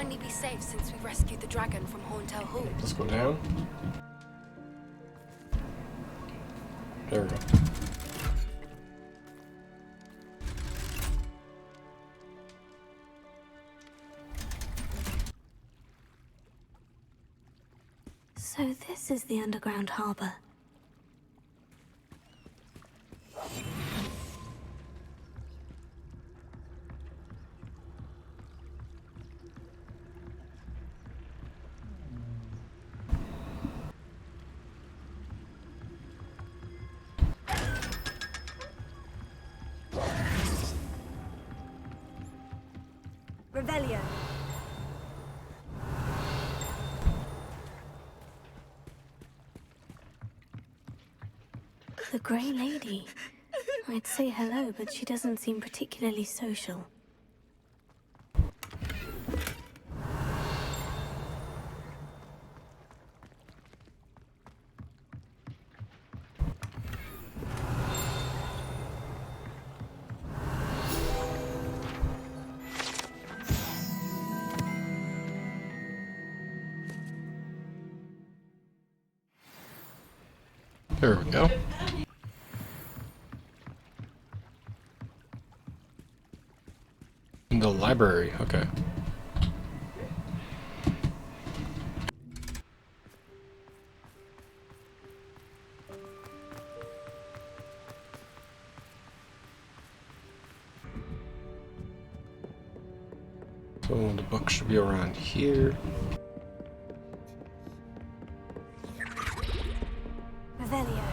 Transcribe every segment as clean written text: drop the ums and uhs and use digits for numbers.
finally be safe since we rescued the dragon from Horntail Hall? Let's go down. There we go. So this is the underground harbor. Revelio. The Grey Lady. I'd say hello, but she doesn't seem particularly social. There we go. In the library, okay. So the book should be around here. Revelio.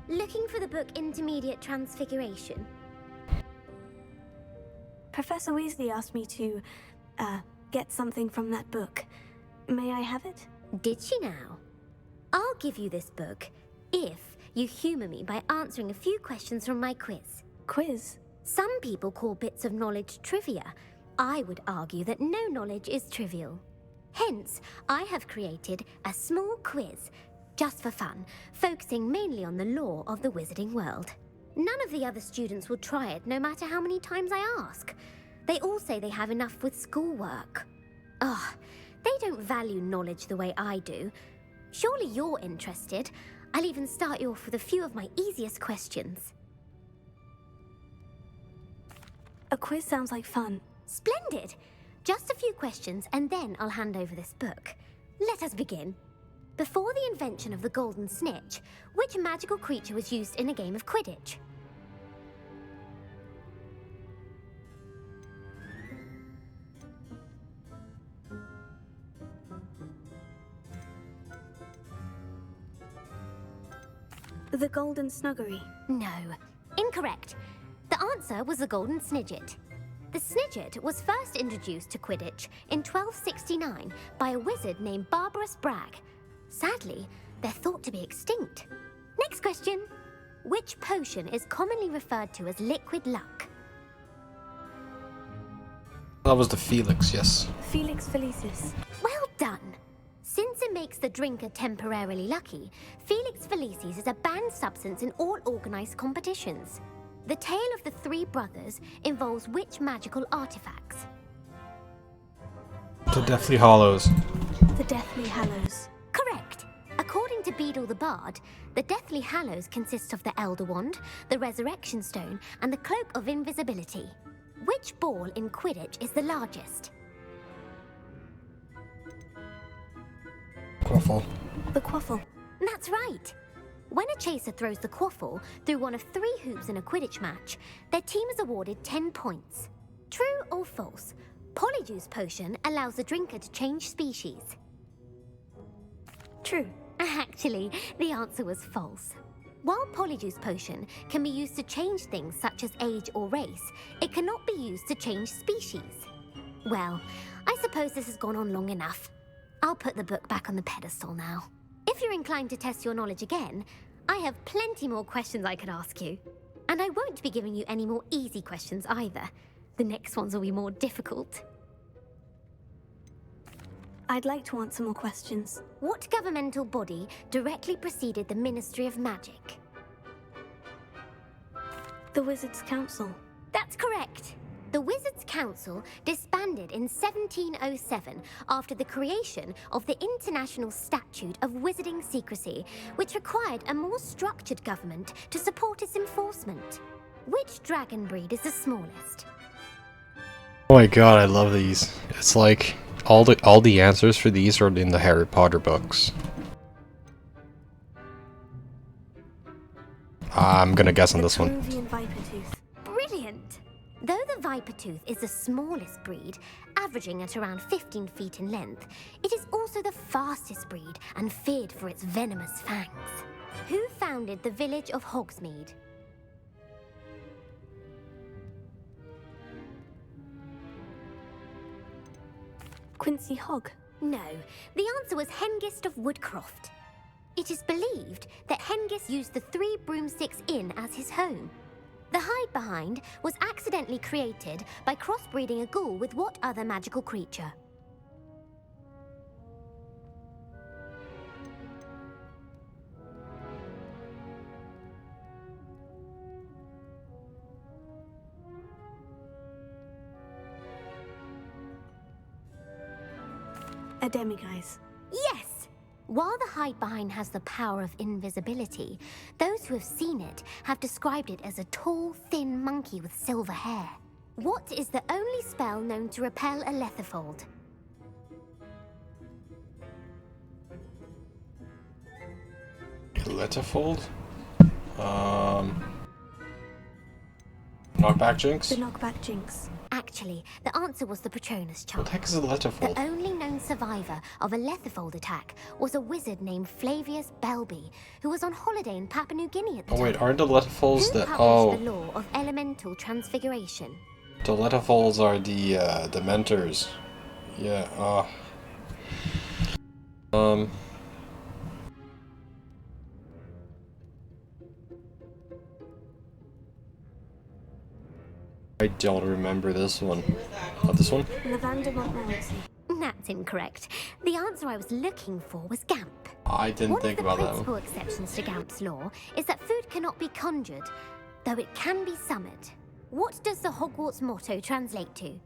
Looking for the book Intermediate Transfiguration? Professor Weasley asked me to, get something from that book. May I have it? Did she now? I'll give you this book if you humor me by answering a few questions from my quiz. Quiz? Some people call bits of knowledge trivia. I would argue that no knowledge is trivial. Hence, I have created a small quiz, just for fun, focusing mainly on the lore of the wizarding world. None of the other students will try it, no matter how many times I ask. They all say they have enough with schoolwork. Ugh, they don't value knowledge the way I do. Surely you're interested. I'll even start you off with a few of my easiest questions. A quiz sounds like fun. Splendid! Just a few questions, and then I'll hand over this book. Let us begin. Before the invention of the golden snitch, which magical creature was used in a game of Quidditch? The Golden Snuggery. No. Incorrect. The answer was the golden snidget. The snidget was first introduced to Quidditch in 1269 by a wizard named Barbarous Bragg. Sadly, they're thought to be extinct. Next question. Which potion is commonly referred to as liquid luck? That was the Felix, yes. Felix Felicis. Well done. Since it makes the drinker temporarily lucky, Felix Felicis is a banned substance in all organized competitions. The tale of the three brothers involves which magical artifacts? The Deathly Hallows. The Deathly Hallows. Correct. According to Beedle the Bard, the Deathly Hallows consist of the Elder Wand, the Resurrection Stone, and the Cloak of Invisibility. Which ball in Quidditch is the largest? Quaffle. The Quaffle. That's right. When a chaser throws the quaffle through one of 3 hoops in a Quidditch match, their team is awarded 10 points. True or false? Polyjuice Potion allows the drinker to change species. True. Actually, the answer was false. While Polyjuice Potion can be used to change things such as age or race, it cannot be used to change species. Well, I suppose this has gone on long enough. I'll put the book back on the pedestal now. If you're inclined to test your knowledge again, I have plenty more questions I could ask you. And I won't be giving you any more easy questions either. The next ones will be more difficult. I'd like to answer more questions. What governmental body directly preceded the Ministry of Magic? The Wizards' Council. That's correct. The Wizards' Council disbanded in 1707 after the creation of the International Statute of Wizarding Secrecy, which required a more structured government to support its enforcement. Which dragon breed is the smallest? Oh my god, I love these. It's like all the answers for these are in the Harry Potter books. I'm gonna guess on this one. Peruvian viper tooth. Brilliant! Though the Vipertooth is the smallest breed, averaging at around 15 feet in length, it is also the fastest breed and feared for its venomous fangs. Who founded the village of Hogsmeade? Quincy Hogg. No, the answer was Hengist of Woodcroft. It is believed that Hengist used the Three Broomsticks Inn as his home. The hide-behind was accidentally created by crossbreeding a ghoul with what other magical creature? A demiguise. Yes! While the hide-behind has the power of invisibility, those who have seen it have described it as a tall, thin monkey with silver hair. What is the only spell known to repel a letterfold? Letterfold? Knockback Jinx? The knockback jinx. Actually, the answer was the Patronus charm. What the heck is a letterfold? The only known survivor of a letterfold attack was a wizard named Flavius Belby, who was on holiday in Papua New Guinea at the Oh time. wait, aren't the letterfolds Who the... published the law of elemental transfiguration? The letterfolds are the Dementors. Yeah, I don't remember this one. Not this one? Lavender Montmorency. That's incorrect. The answer I was looking for was Gamp. I didn't think about One that of the one. principal exceptions to Gamp's law is that food cannot be conjured, though it can be summoned. What does the Hogwarts motto translate to?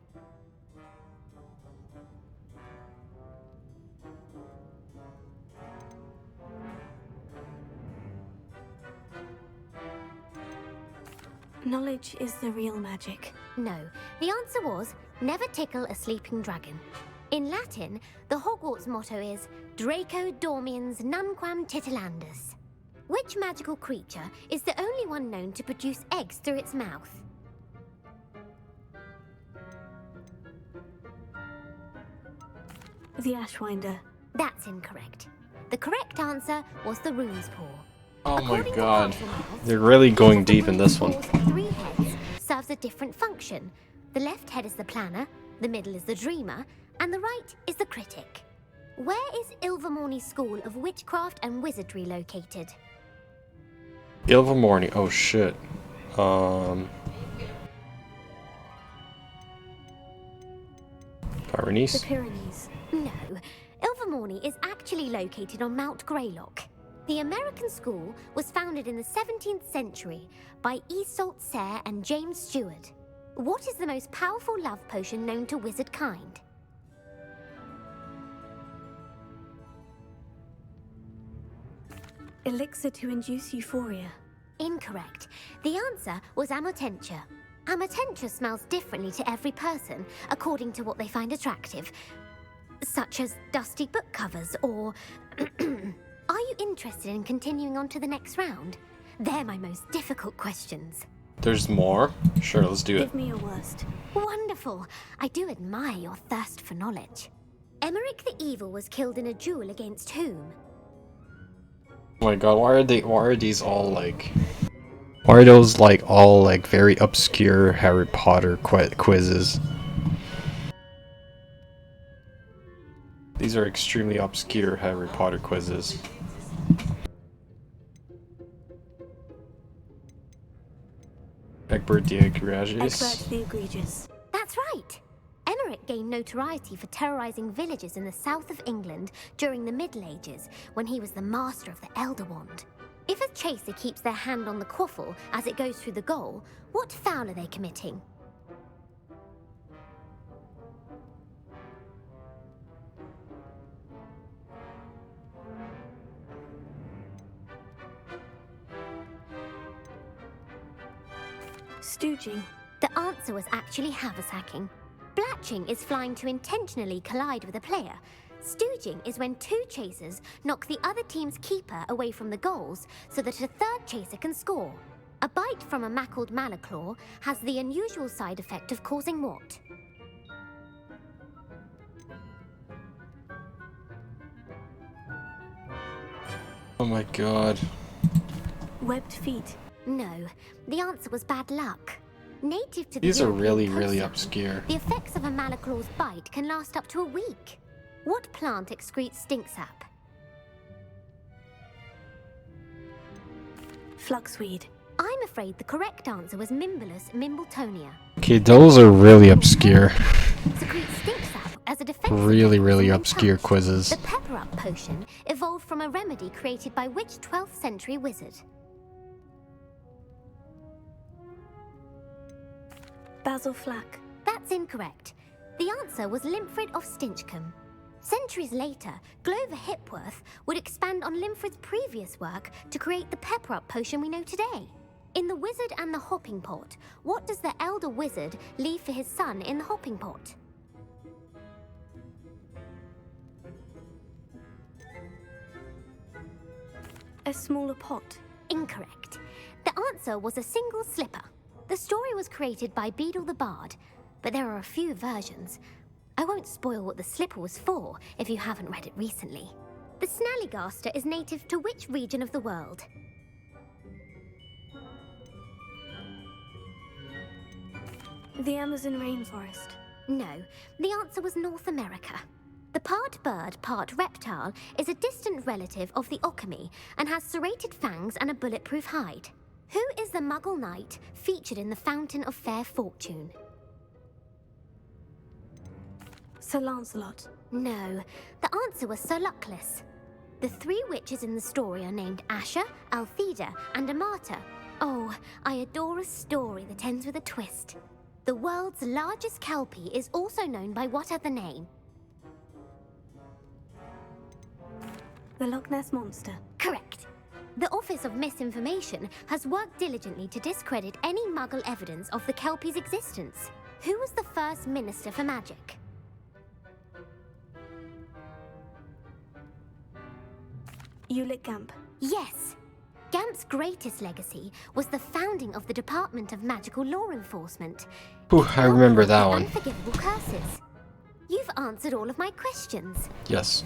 Knowledge is the real magic. No, the answer was never tickle a sleeping dragon. In Latin, the Hogwarts motto is Draco dormiens nunquam titilandus. Which magical creature is the only one known to produce eggs through its mouth? The Ashwinder. That's incorrect. The correct answer was the rune's paw. Oh my According to god. Council Notes, They're really going each of the deep in this rune's one. paw's 3 heads serves a different function. The left head is the planner, the middle is the dreamer, and the right is the critic. Where is Ilvermorny School of Witchcraft and Wizardry located? Ilvermorny. Oh shit. The Pyrenees? Pyrenees. No, Ilvermorny is actually located on Mount Greylock. The American school was founded in the 17th century by Iseult Sayre and James Stewart. What is the most powerful love potion known to wizard kind? Elixir to induce euphoria. Incorrect. The answer was Amotentia. Amotentia smells differently to every person, according to what they find attractive, such as dusty book covers or... Are you interested in continuing on to the next round? They're my most difficult questions. There's more? Sure, let's do it. Give me your worst. Wonderful. I do admire your thirst for knowledge. Emmerich the Evil was killed in a duel against whom? Oh my god, why are these all like... Why are those like all like very obscure Harry Potter quizzes? These are extremely obscure Harry Potter quizzes. Egbert the Egregious. Egbert the Egregious. That's right. Emmerich gained notoriety for terrorizing villages in the south of England during the Middle Ages, when he was the master of the Elder Wand. If a chaser keeps their hand on the quaffle as it goes through the goal, what foul are they committing? Stooging. The answer was actually haversacking. Blatching is flying to intentionally collide with a player. Stooging is when two chasers knock the other team's keeper away from the goals so that a third chaser can score. A bite from a mackled malaclaw has the unusual side effect of causing what? Oh my god. Webbed feet. No, the answer was bad luck. Native to the These are European really coastline, obscure. The effects of a malaclaw's bite can last up to a week. What plant excretes stink sap? Fluxweed. I'm afraid the correct answer was Mimbulus mimbletonia. Okay, those are really obscure. Secretes stink sap as a defensive Really mechanism when obscure touched. quizzes. The pepper-up potion evolved from a remedy created by which 12th century wizard? Basil Flack. That's incorrect. The answer was Limfrid of Stinchcombe. Centuries later, Glover Hipworth would expand on Limfrid's previous work to create the pepper-up potion we know today. In The Wizard and the Hopping Pot, what does the elder wizard leave for his son in the hopping pot? A smaller pot. Incorrect. The answer was a single slipper. The story was created by Beadle the Bard, but there are a few versions. I won't spoil what the slipper was for if you haven't read it recently. The Snallygaster is native to which region of the world? The Amazon rainforest. No, the answer was North America. The part bird, part reptile is a distant relative of the Occamy and has serrated fangs and a bulletproof hide. Who is the Muggle knight featured in the Fountain of Fair Fortune? Sir Lancelot. No, the answer was Sir Luckless. The three witches in the story are named Asher, Altheda, and Amata. Oh, I adore a story that ends with a twist. The world's largest kelpie is also known by what other name? The Loch Ness Monster. Correct. The Office of Misinformation has worked diligently to discredit any Muggle evidence of the kelpie's existence. Who was the first Minister for Magic? Ulick Gamp. Yes. Gamp's greatest legacy was the founding of the Department of Magical Law Enforcement. Ooh, I remember that one. Unforgivable curses. You've answered all of my questions. Yes.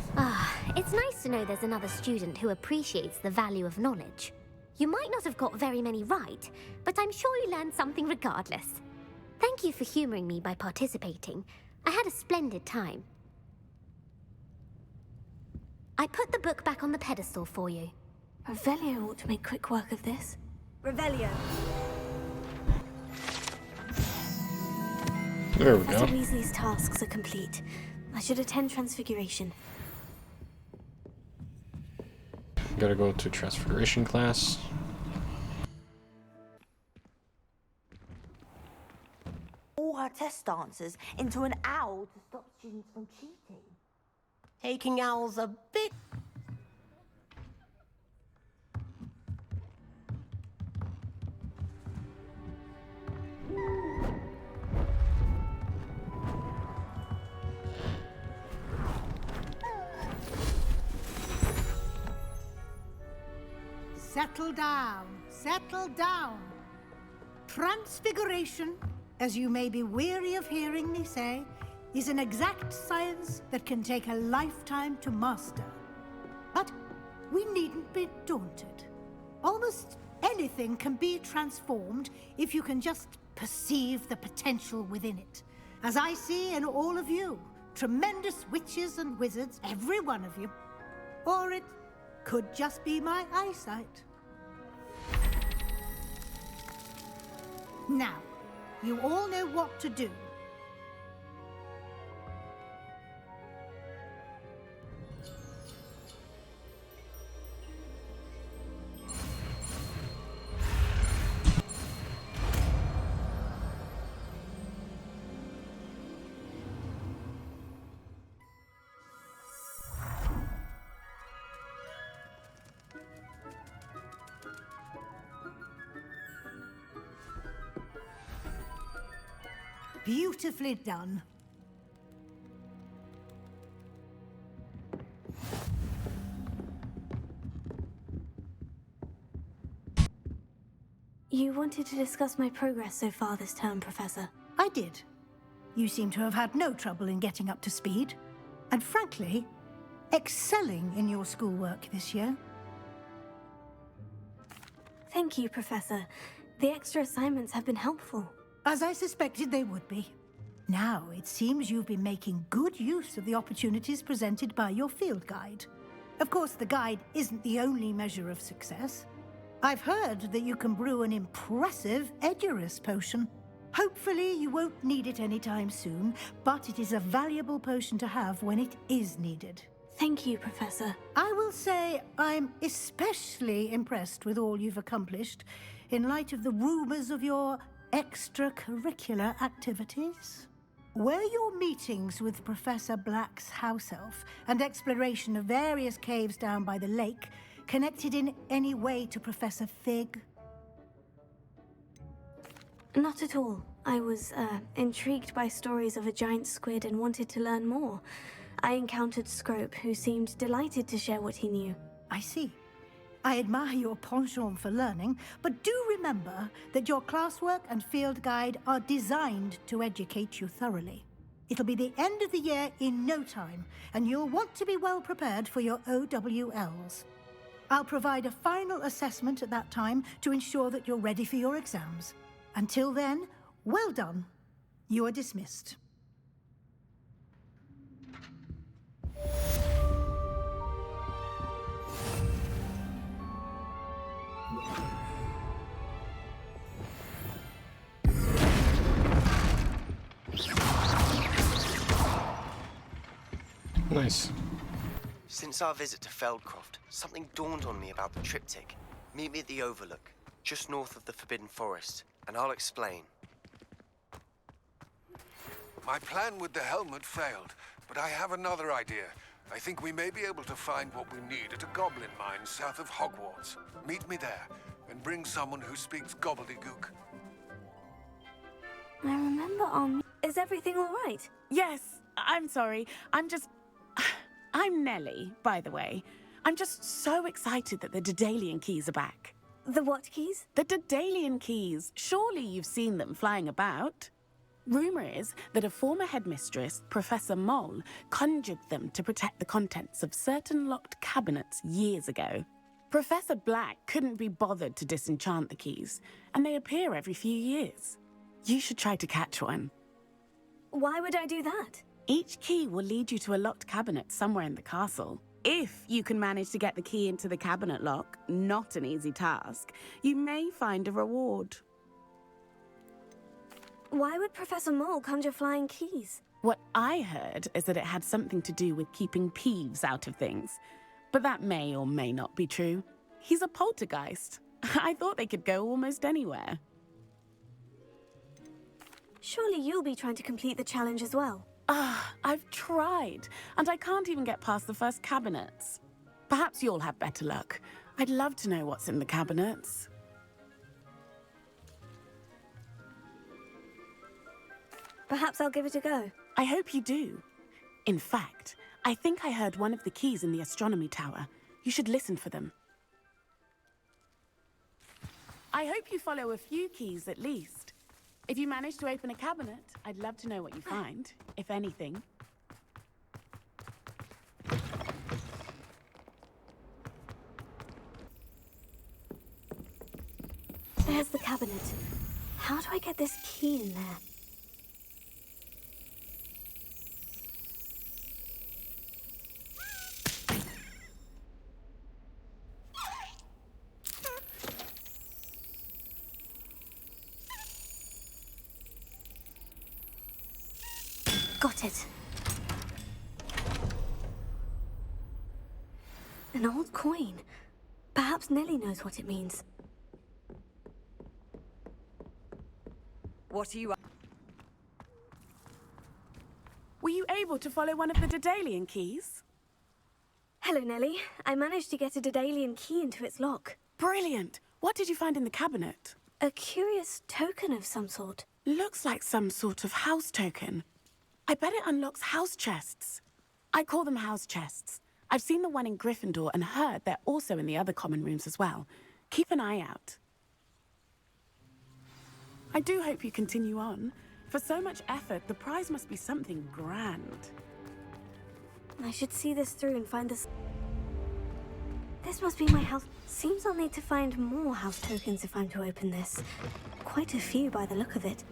It's nice to know there's another student who appreciates the value of knowledge. You might not have got very many right, but I'm sure you learned something regardless. Thank you for humoring me by participating. I had a splendid time. I put the book back on the pedestal for you. Revelio ought to make quick work of this. Revelio. There we Professor go. Weasley's tasks are complete. I should attend Transfiguration. Gotta go to Transfiguration class. All her test answers into an owl to stop students from cheating. Taking owls a bit. Settle down, settle down. Transfiguration, as you may be weary of hearing me say, is an exact science that can take a lifetime to master. But we needn't be daunted. Almost anything can be transformed if you can just perceive the potential within it. As I see in all of you, tremendous witches and wizards, every one of you. Or it could just be my eyesight. Now, you all know what to do. Beautifully done. You wanted to discuss my progress so far this term, Professor. I did. You seem to have had no trouble in getting up to speed. And frankly, excelling in your schoolwork this year. Thank you, Professor. The extra assignments have been helpful. As I suspected they would be. Now, it seems you've been making good use of the opportunities presented by your field guide. Of course, the guide isn't the only measure of success. I've heard that you can brew an impressive Edurus potion. Hopefully, you won't need it anytime soon, but it is a valuable potion to have when it is needed. Thank you, Professor. I will say I'm especially impressed with all you've accomplished in light of the rumors of your extracurricular activities. Were your meetings with Professor Black's house elf and exploration of various caves down by the lake connected in any way to Professor Fig? Not at all. I was, intrigued by stories of a giant squid and wanted to learn more. I encountered Scrope, who seemed delighted to share what he knew. I see. I admire your penchant for learning, but do remember that your classwork and field guide are designed to educate you thoroughly. It'll be the end of the year in no time, and you'll want to be well prepared for your OWLs. I'll provide a final assessment at that time to ensure that you're ready for your exams. Until then, well done. You are dismissed. Nice. Since our visit to Feldcroft, something dawned on me about the triptych. Meet me at the Overlook, just north of the Forbidden Forest, and I'll explain. My plan with the helmet failed, but I have another idea. I think we may be able to find what we need at a goblin mine south of Hogwarts. Meet me there, and bring someone who speaks gobbledygook. I remember on... Is everything all right? Yes, I'm sorry. I'm Nellie, by the way. I'm just so excited that the Daedalian keys are back. The what keys? The Daedalian keys. Surely you've seen them flying about. Rumor is that a former headmistress, Professor Mole, conjured them to protect the contents of certain locked cabinets years ago. Professor Black couldn't be bothered to disenchant the keys, and they appear every few years. You should try to catch one. Why would I do that? Each key will lead you to a locked cabinet somewhere in the castle. If you can manage to get the key into the cabinet lock, not an easy task, you may find a reward. Why would Professor Mole conjure flying keys? What I heard is that it had something to do with keeping Peeves out of things. But that may or may not be true. He's a poltergeist. I thought they could go almost anywhere. Surely you'll be trying to complete the challenge as well. I've tried, and I can't even get past the first cabinets. Perhaps you'll have better luck. I'd love to know what's in the cabinets. Perhaps I'll give it a go. I hope you do. In fact, I think I heard one of the keys in the astronomy tower. You should listen for them. I hope you follow a few keys at least. If you manage to open a cabinet, I'd love to know what you find, if anything. There's the cabinet. How do I get this key in there? Got it. An old coin. Perhaps Nellie knows what it means. What are you... Were you able to follow one of the Daedalian keys? Hello, Nellie. I managed to get a Daedalian key into its lock. Brilliant! What did you find in the cabinet? A curious token of some sort. Looks like some sort of house token. I bet it unlocks house chests. I call them house chests. I've seen the one in Gryffindor and heard they're also in the other common rooms as well. Keep an eye out. I do hope you continue on. For so much effort, the prize must be something grand. I should see this through and find this. This must be my house. Seems I'll need to find more house tokens if I'm to open this. Quite a few by the look of it.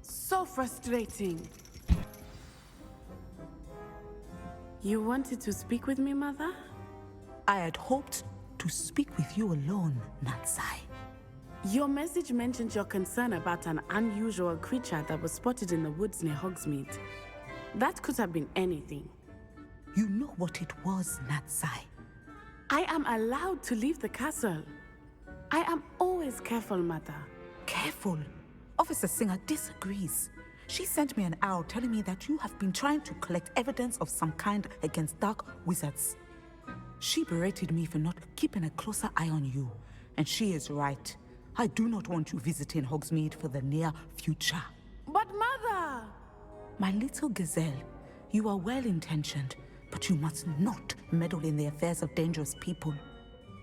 So frustrating. You wanted to speak with me, Mother? I had hoped to speak with you alone, Natsai. Your message mentioned your concern about an unusual creature that was spotted in the woods near Hogsmeade. That could have been anything. You know what it was, Natsai. I am allowed to leave the castle. I am always careful, Mother. Careful? Officer Singer disagrees. She sent me an owl telling me that you have been trying to collect evidence of some kind against dark wizards. She berated me for not keeping a closer eye on you, and she is right. I do not want you visiting Hogsmeade for the near future. But Mother! My little gazelle, you are well-intentioned, but you must not meddle in the affairs of dangerous people.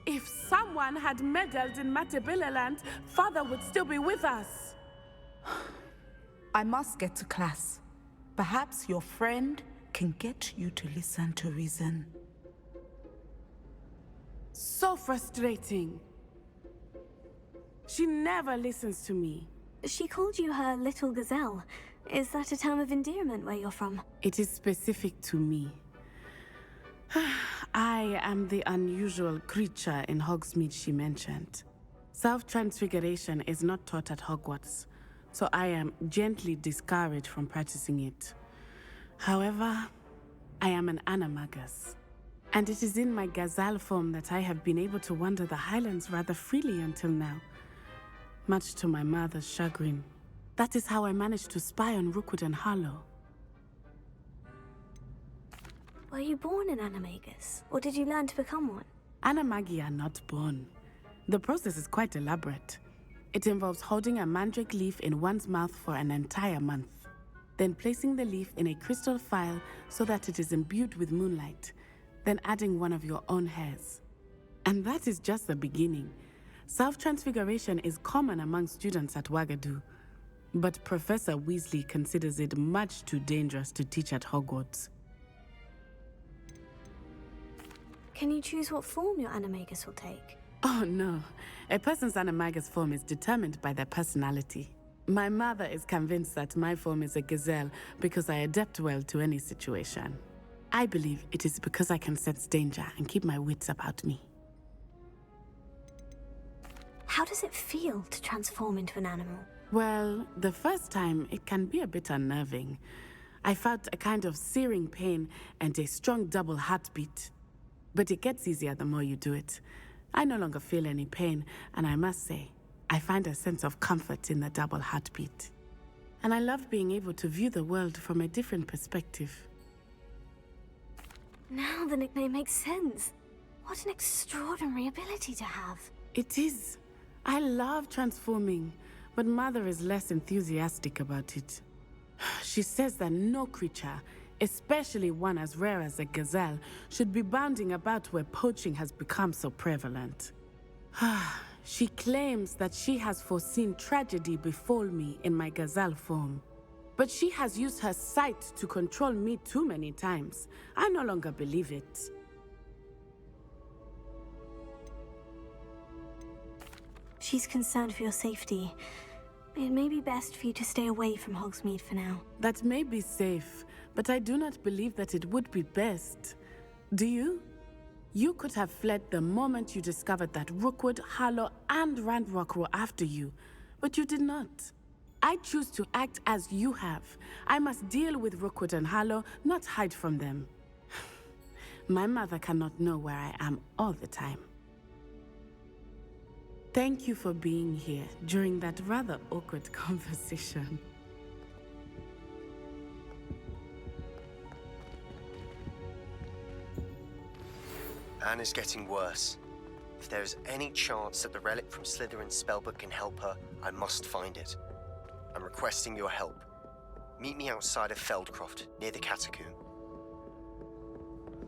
If someone had meddled in Matabeleland, Father would still be with us. I must get to class. Perhaps your friend can get you to listen to reason. So frustrating. She never listens to me. She called you her little gazelle. Is that a term of endearment where you're from? It is specific to me. I am the unusual creature in Hogsmeade she mentioned. Self-transfiguration is not taught at Hogwarts, so I am gently discouraged from practicing it. However, I am an animagus, and it is in my gazelle form that I have been able to wander the Highlands rather freely until now, much to my mother's chagrin. That is how I managed to spy on Rookwood and Harlow. Were you born an animagus, or did you learn to become one? Animagi are not born. The process is quite elaborate. It involves holding a mandrake leaf in one's mouth for an entire month, then placing the leaf in a crystal phial so that it is imbued with moonlight, then adding one of your own hairs. And that is just the beginning. Self-transfiguration is common among students at Wagadu, but Professor Weasley considers it much too dangerous to teach at Hogwarts. Can you choose what form your animagus will take? Oh no, a person's animagus form is determined by their personality. My mother is convinced that my form is a gazelle because I adapt well to any situation. I believe it is because I can sense danger and keep my wits about me. How does it feel to transform into an animal? Well, the first time it can be a bit unnerving. I felt a kind of searing pain and a strong double heartbeat. But it gets easier the more you do it. I no longer feel any pain, and I must say, I find a sense of comfort in the double heartbeat. And I love being able to view the world from a different perspective. Now the nickname makes sense. What an extraordinary ability to have. It is. I love transforming, but Mother is less enthusiastic about it. She says that no creature, especially one as rare as a gazelle, should be bounding about where poaching has become so prevalent. She claims that she has foreseen tragedy befall me in my gazelle form. But she has used her sight to control me too many times. I no longer believe it. She's concerned for your safety. It may be best for you to stay away from Hogsmeade for now. That may be safe, but I do not believe that it would be best. Do you? You could have fled the moment you discovered that Rookwood, Harlow, and Ranrock were after you, but you did not. I choose to act as you have. I must deal with Rookwood and Harlow, not hide from them. My mother cannot know where I am all the time. Thank you for being here during that rather awkward conversation. Anne is getting worse. If there is any chance that the relic from Slytherin's spellbook can help her, I must find it. I'm requesting your help. Meet me outside of Feldcroft, near the catacomb.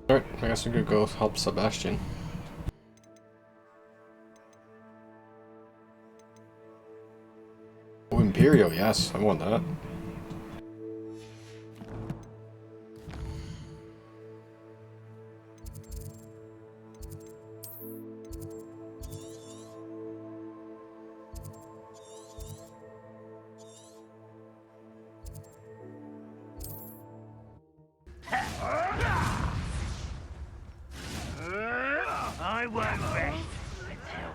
Alright, I guess we could go help Sebastian. Oh, Imperio, yes, I want that. I won't rest until...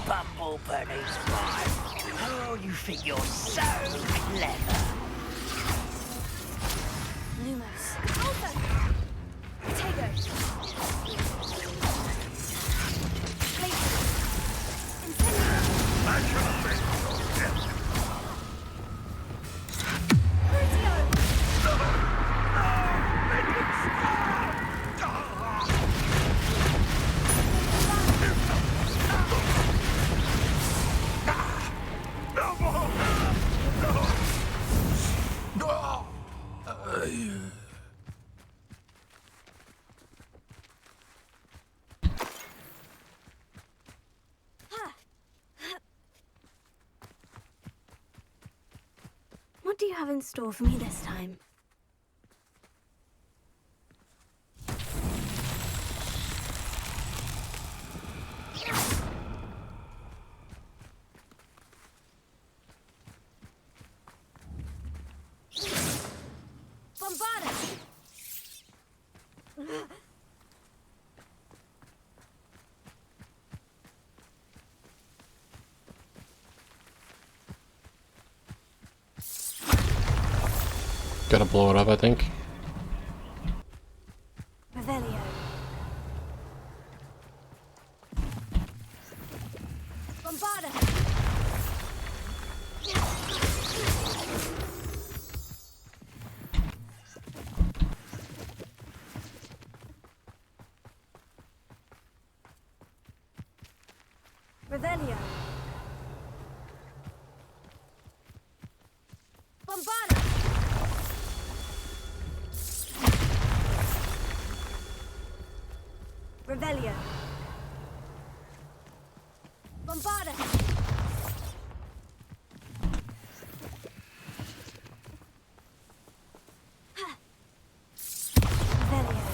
Bumbleberry's fine. Oh, you think you're so clever. Lumos. Alpha! Potato! What do you have in store for me this time? Bombardus! Gotta blow it up, I think. Revelio. Bombardus! Revelio. Bombardus! Revelio. Bombardus! Revelio.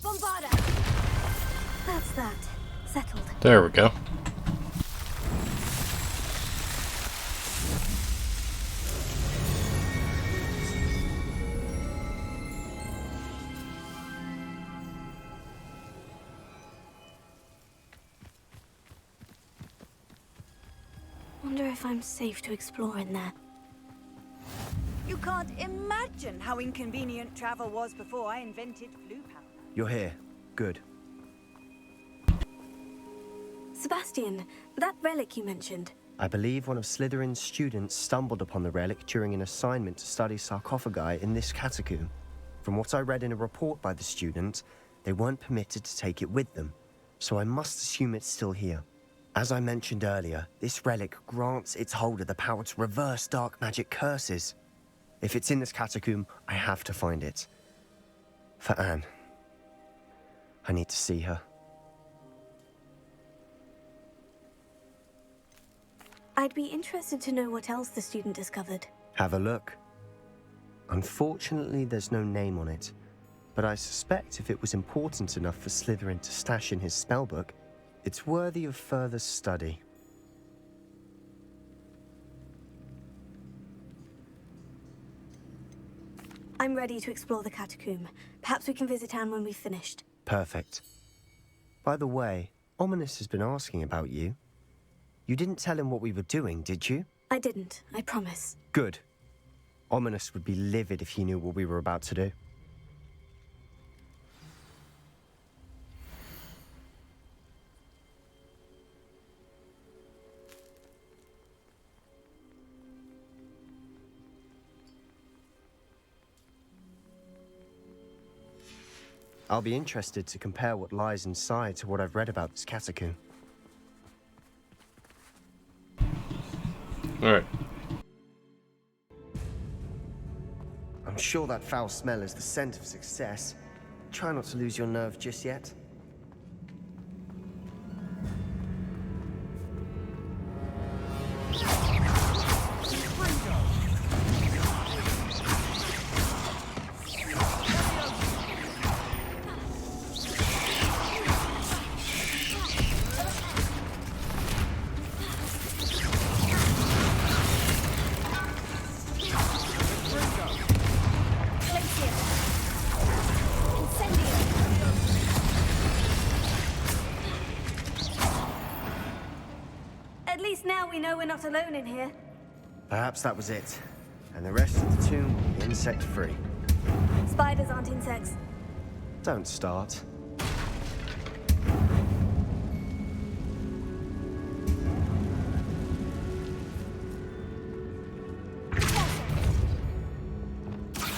Bombardus! That's that. Settled. There we go. Wonder if I'm safe to explore in there. You can't imagine how inconvenient travel was before I invented flu powder. You're here. Good. Sebastian, that relic you mentioned. I believe one of Slytherin's students stumbled upon the relic during an assignment to study sarcophagi in this catacomb. From what I read in a report by the student, they weren't permitted to take it with them, so I must assume it's still here. As I mentioned earlier, this relic grants its holder the power to reverse dark magic curses. If it's in this catacomb, I have to find it. For Anne. I need to see her. I'd be interested to know what else the student discovered. Have a look. Unfortunately, there's no name on it, but I suspect if it was important enough for Slytherin to stash in his spellbook, it's worthy of further study. I'm ready to explore the catacomb. Perhaps we can visit Anne when we've finished. Perfect. By the way, Ominous has been asking about you. You didn't tell him what we were doing, did you? I didn't, I promise. Good. Ominous would be livid if he knew what we were about to do. I'll be interested to compare what lies inside to what I've read about this catacomb. Alright. I'm sure that foul smell is the scent of success. Try not to lose your nerve just yet. At least now we know we're not alone in here. Perhaps that was it. And the rest of the tomb will be insect-free. Spiders aren't insects. Don't start.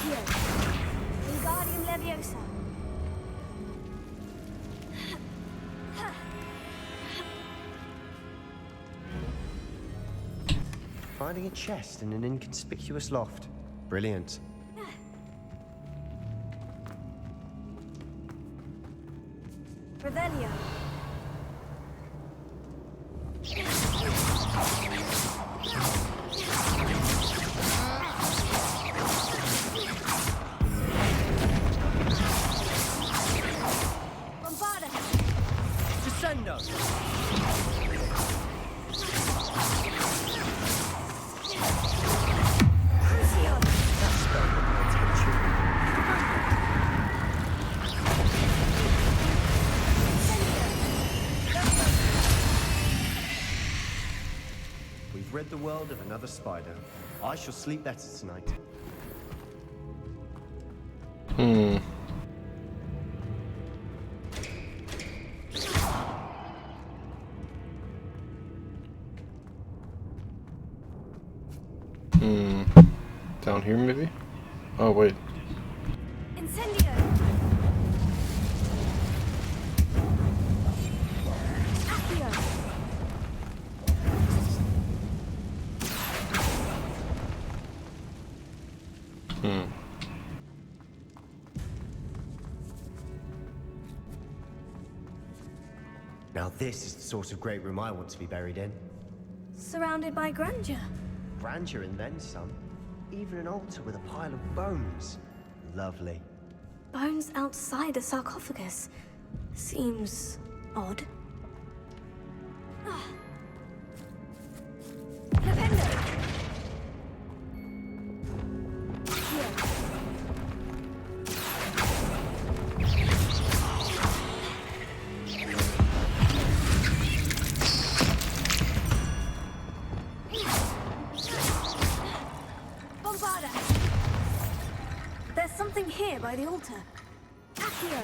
Here. Wingardium Leviosa. Finding a chest in an inconspicuous loft. Brilliant. Revelio. Bombarda. Descendo. We've rid the world of another spider. I shall sleep better tonight. Down here, maybe? Oh, wait. Incendio. Accio. Now this is the sort of great room I want to be buried in. Surrounded by grandeur. Grandeur and then some. Even an altar with a pile of bones. Lovely. Bones outside a sarcophagus. Seems odd. Flipendo. Here. Bombarda. There's something here by the altar. Accio.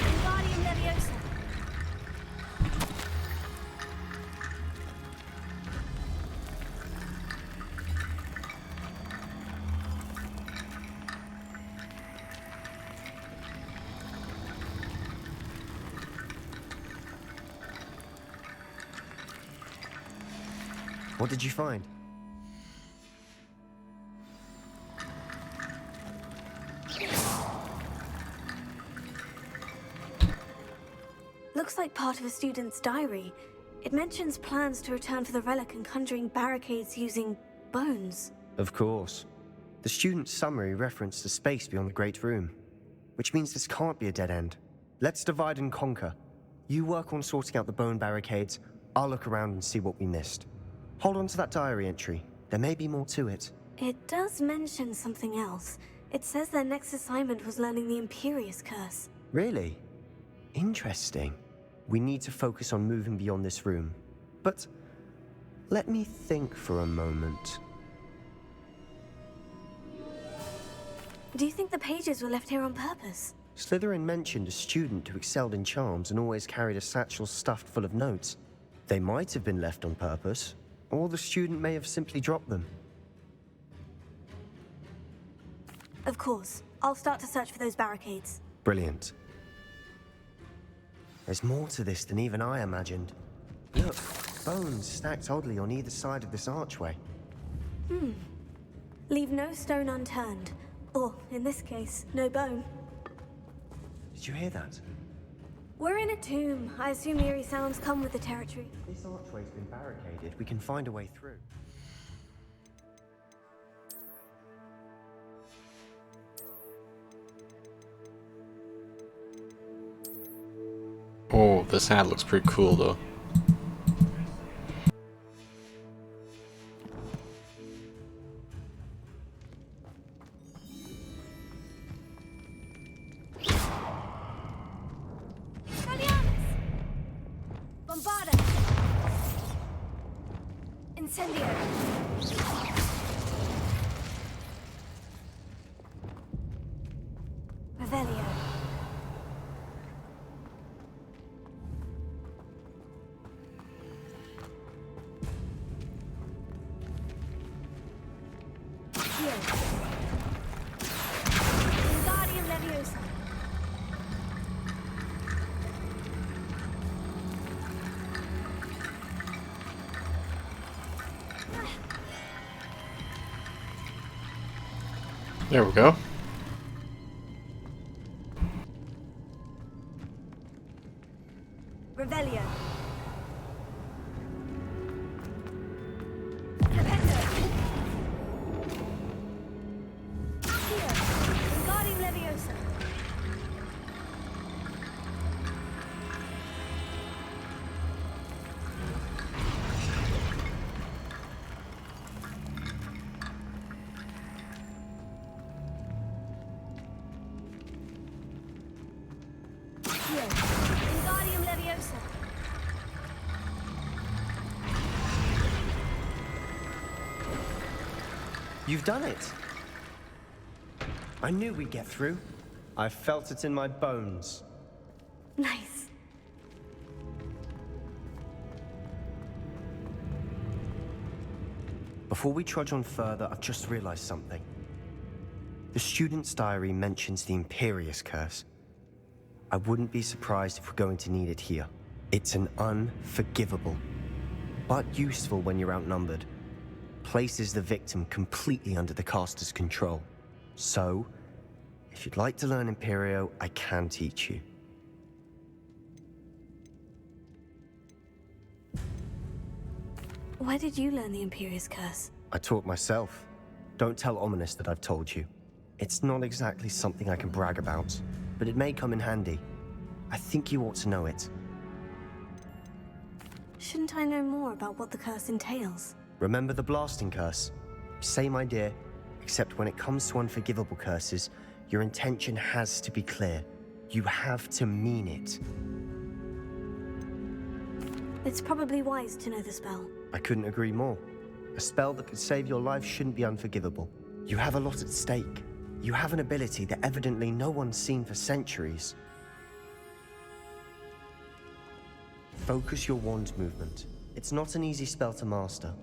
Wingardium Leviosa. What did you find? Looks like part of a student's diary. It mentions plans to return for the relic and conjuring barricades using bones. Of course. The student's summary referenced the space beyond the Great Room, which means this can't be a dead end. Let's divide and conquer. You work on sorting out the bone barricades, I'll look around and see what we missed. Hold on to that diary entry. There may be more to it. It does mention something else. It says their next assignment was learning the Imperious Curse. Really? Interesting. We need to focus on moving beyond this room. But let me think for a moment. Do you think the pages were left here on purpose? Slytherin mentioned a student who excelled in charms and always carried a satchel stuffed full of notes. They might have been left on purpose, or the student may have simply dropped them. Of course. I'll start to search for those barricades. Brilliant. There's more to this than even I imagined. Look, bones stacked oddly on either side of this archway. Leave no stone unturned. Or, in this case, no bone. Did you hear that? We're in a tomb. I assume eerie sounds come with the territory. This archway's been barricaded. We can find a way through. Oh, this hat looks pretty cool though. Bombarda! Incendio! Revelio. Wingardium Leviosa! There we go. Revelio! Wingardium Leviosa! Wingardium Leviosa! You've done it! I knew we'd get through. I felt it in my bones. Nice. Before we trudge on further, I've just realized something. The student's diary mentions the Imperious Curse. I wouldn't be surprised if we're going to need it here. It's an unforgivable, but useful when you're outnumbered. Places the victim completely under the caster's control. So, if you'd like to learn Imperio, I can teach you. Where did you learn the Imperious Curse? I taught myself. Don't tell Ominous that I've told you. It's not exactly something I can brag about, but it may come in handy. I think you ought to know it. Shouldn't I know more about what the curse entails? Remember the blasting curse? Same idea, except when it comes to unforgivable curses, your intention has to be clear. You have to mean it. It's probably wise to know the spell. I couldn't agree more. A spell that could save your life shouldn't be unforgivable. You have a lot at stake. You have an ability that evidently no one's seen for centuries. Focus your wand movement. It's not an easy spell to master.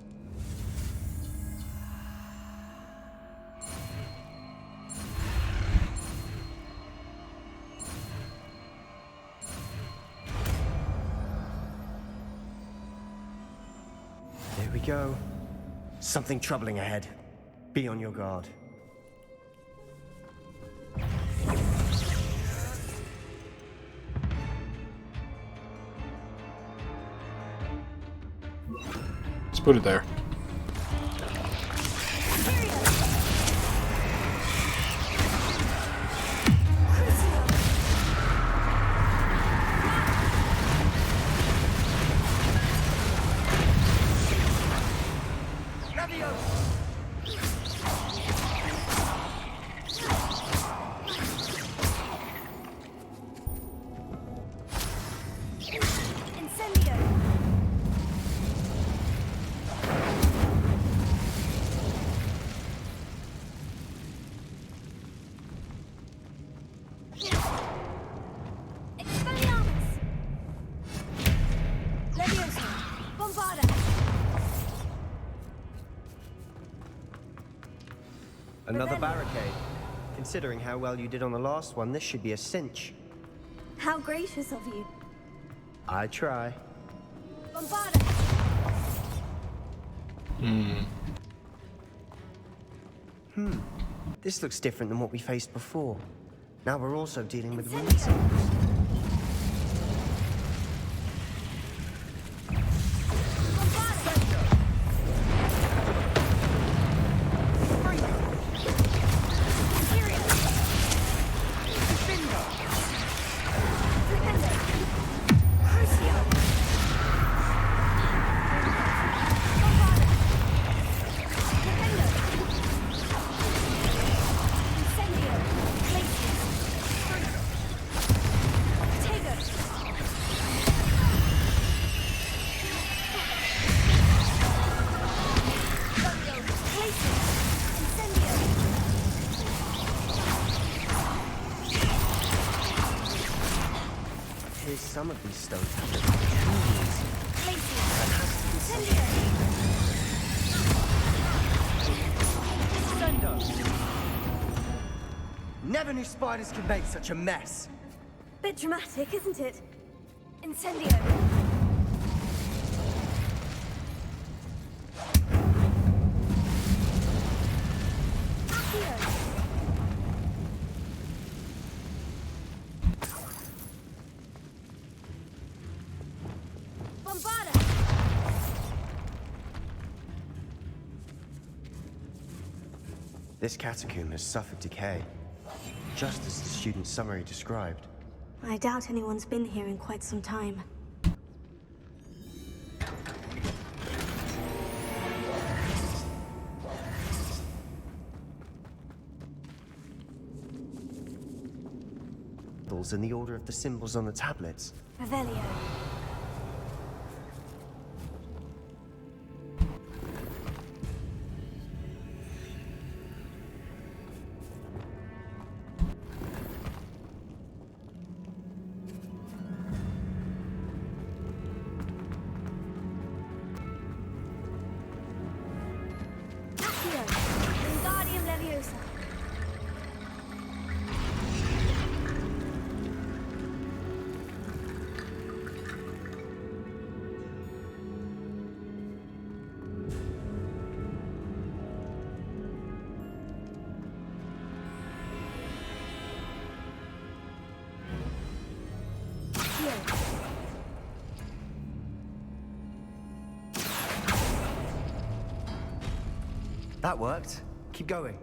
There we go. Something troubling ahead. Be on your guard. put it there. Another barricade. Considering how well you did on the last one, this should be a cinch. How gracious of you. I try. This looks different than what we faced before. Now we're also dealing with rooms. Some of these stones have Never knew spiders could make such a mess. Bit dramatic, isn't it? Incendio. This catacomb has suffered decay, just as the student's summary described. I doubt anyone's been here in quite some time. In the order of the symbols on the tablets. Revelio. That worked. Keep going.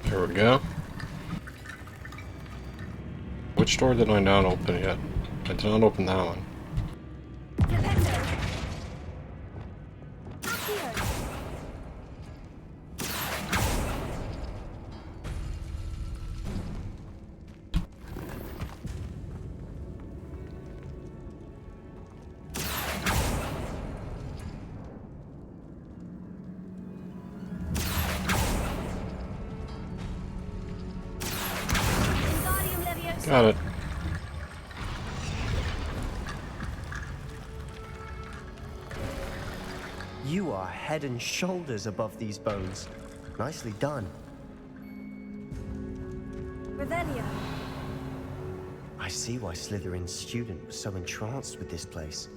There we go. Which door did I not open yet? I did not open that one. Got it. You are head and shoulders above these bones. Nicely done. Revelio. I see why Slytherin's student was so entranced with this place.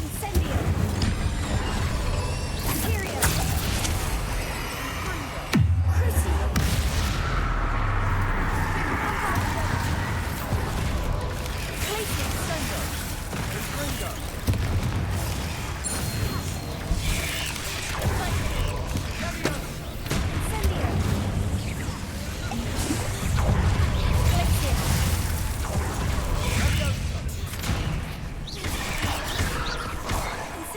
Incendio. Imperio. Crucio. Glacier. Incendio. Glacier.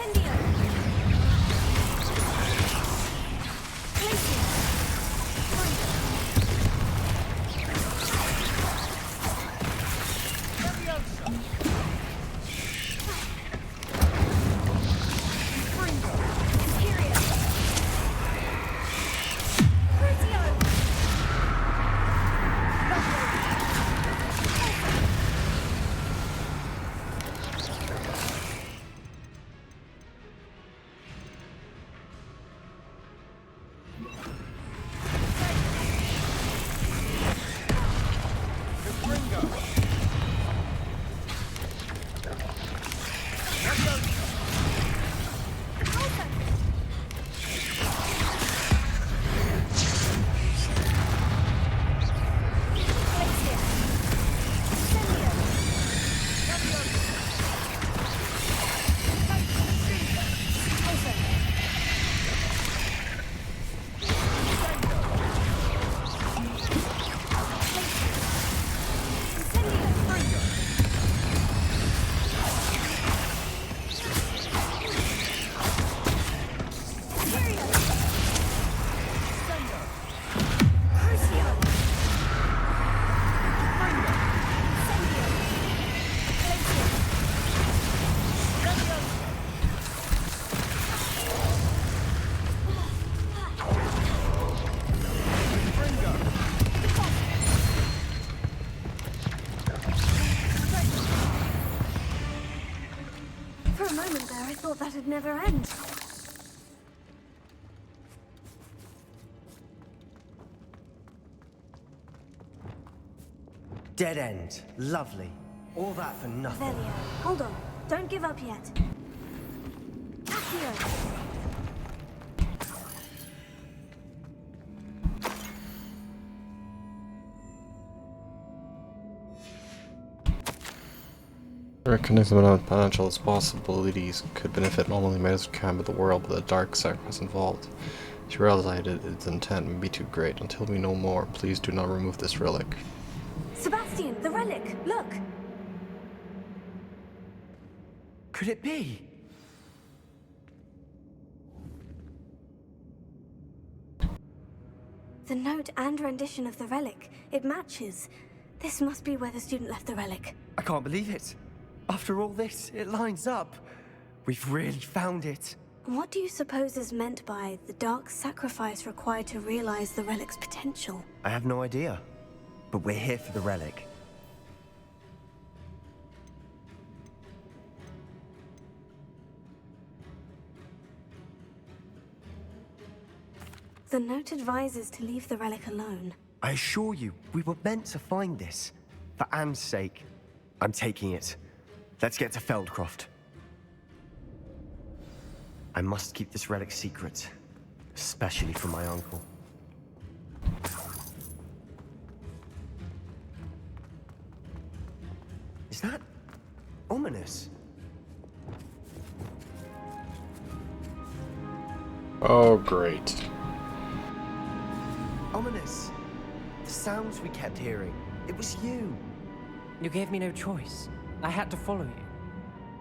Incendio. Glacier. Imperio. Crucio. For a moment there, I thought that'd never end. Dead end. Lovely. All that for nothing. Revelio. Hold on. Don't give up yet. Accio. Recognizing the amount of potential possibilities could benefit not only medicine camp but the world, but the dark sacrifice involved. To realize its intent may be too great. Until we know more, please do not remove this relic. Sebastian, the relic! Look! Could it be? The note and rendition of the relic. It matches. This must be where the student left the relic. I can't believe it. After all this, it lines up. We've really found it. What do you suppose is meant by the dark sacrifice required to realize the relic's potential? I have no idea. But we're here for the relic. The note advises to leave the relic alone. I assure you, we were meant to find this. For Anne's sake. I'm taking it. Let's get to Feldcroft. I must keep this relic secret. Especially from my uncle. Is that ominous? Oh, great. Ominous. The sounds we kept hearing. It was you. You gave me no choice. I had to follow you.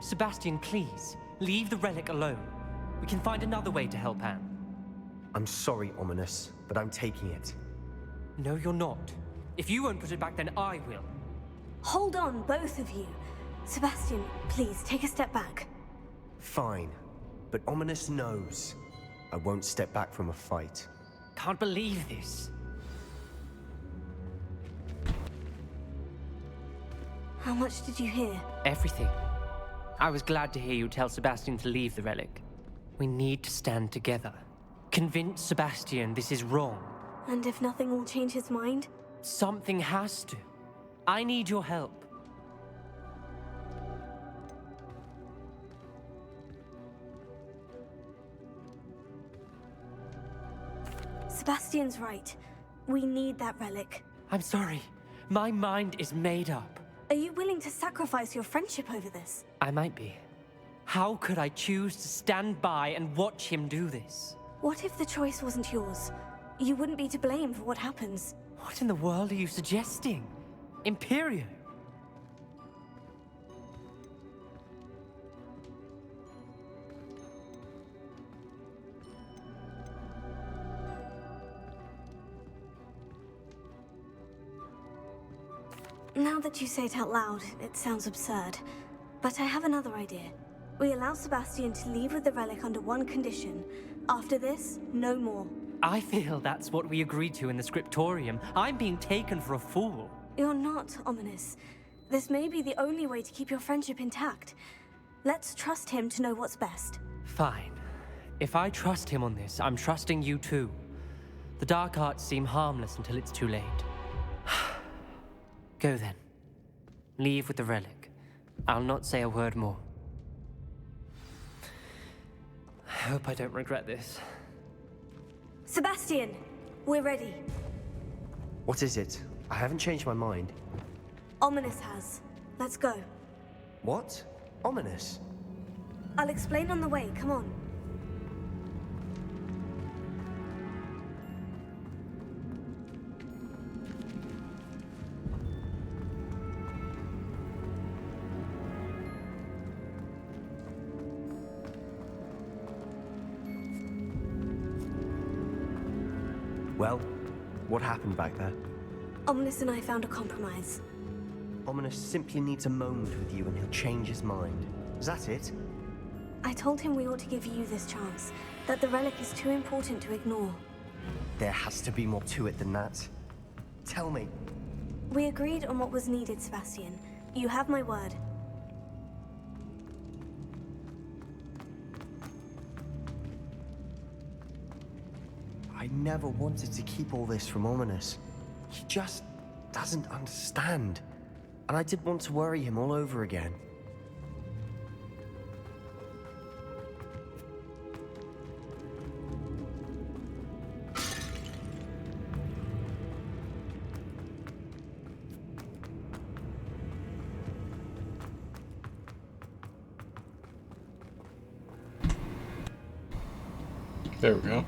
Sebastian, please, leave the relic alone. We can find another way to help Anne. I'm sorry, Ominous, but I'm taking it. No, you're not. If you won't put it back, then I will. Hold on, both of you. Sebastian, please take a step back. Fine, but Ominous knows. I won't step back from a fight. Can't believe this. How much did you hear? Everything. I was glad to hear you tell Sebastian to leave the relic. We need to stand together. Convince Sebastian this is wrong. And if nothing will change his mind? Something has to. I need your help. Sebastian's right. We need that relic. I'm sorry. My mind is made up. Are you willing to sacrifice your friendship over this? I might be. How could I choose to stand by and watch him do this? What if the choice wasn't yours? You wouldn't be to blame for what happens. What in the world are you suggesting? Imperio? Now that you say it out loud, it sounds absurd. But I have another idea. We allow Sebastian to leave with the relic under one condition. After this, no more. I feel that's what we agreed to in the scriptorium. I'm being taken for a fool. You're not, Ominous. This may be the only way to keep your friendship intact. Let's trust him to know what's best. Fine. If I trust him on this, I'm trusting you too. The dark arts seem harmless until it's too late. Go then. Leave with the relic. I'll not say a word more. I hope I don't regret this. Sebastian, we're ready. What is it? I haven't changed my mind. Ominous has. Let's go. What? Ominous? I'll explain on the way, come on. Well, what happened back there? Ominous and I found a compromise. Ominous simply needs a moment with you and he'll change his mind. Is that it? I told him we ought to give you this chance, that the relic is too important to ignore. There has to be more to it than that. Tell me. We agreed on what was needed, Sebastian. You have my word. I never wanted to keep all this from Ominous. He just doesn't understand. And I didn't want to worry him all over again. There we go.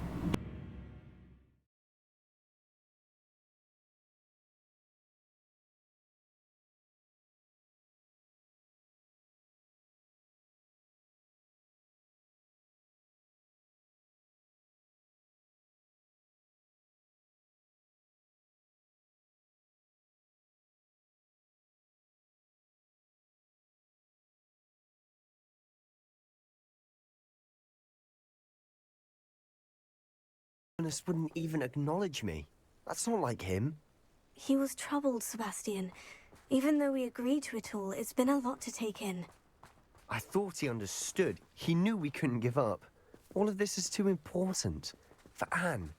Ominous wouldn't even acknowledge me. That's not like him. He was troubled, Sebastian. Even though we agreed to it all, it's been a lot to take in. I thought he understood. He knew we couldn't give up. All of this is too important. For Anne.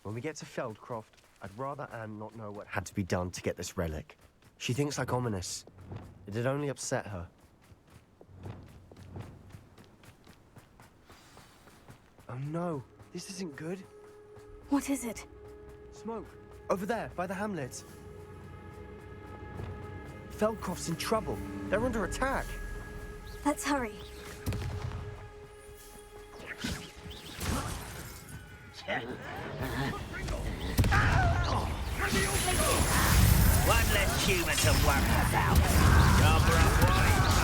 When we get to Feldcroft, I'd rather Anne not know what had to be done to get this relic. She thinks like Ominous. It'd only upset her. Oh no, this isn't good. What is it? Smoke. Over there, by the hamlet. Feldcroft's in trouble. They're under attack. Let's hurry. One less human to worry about. Your brother coming back.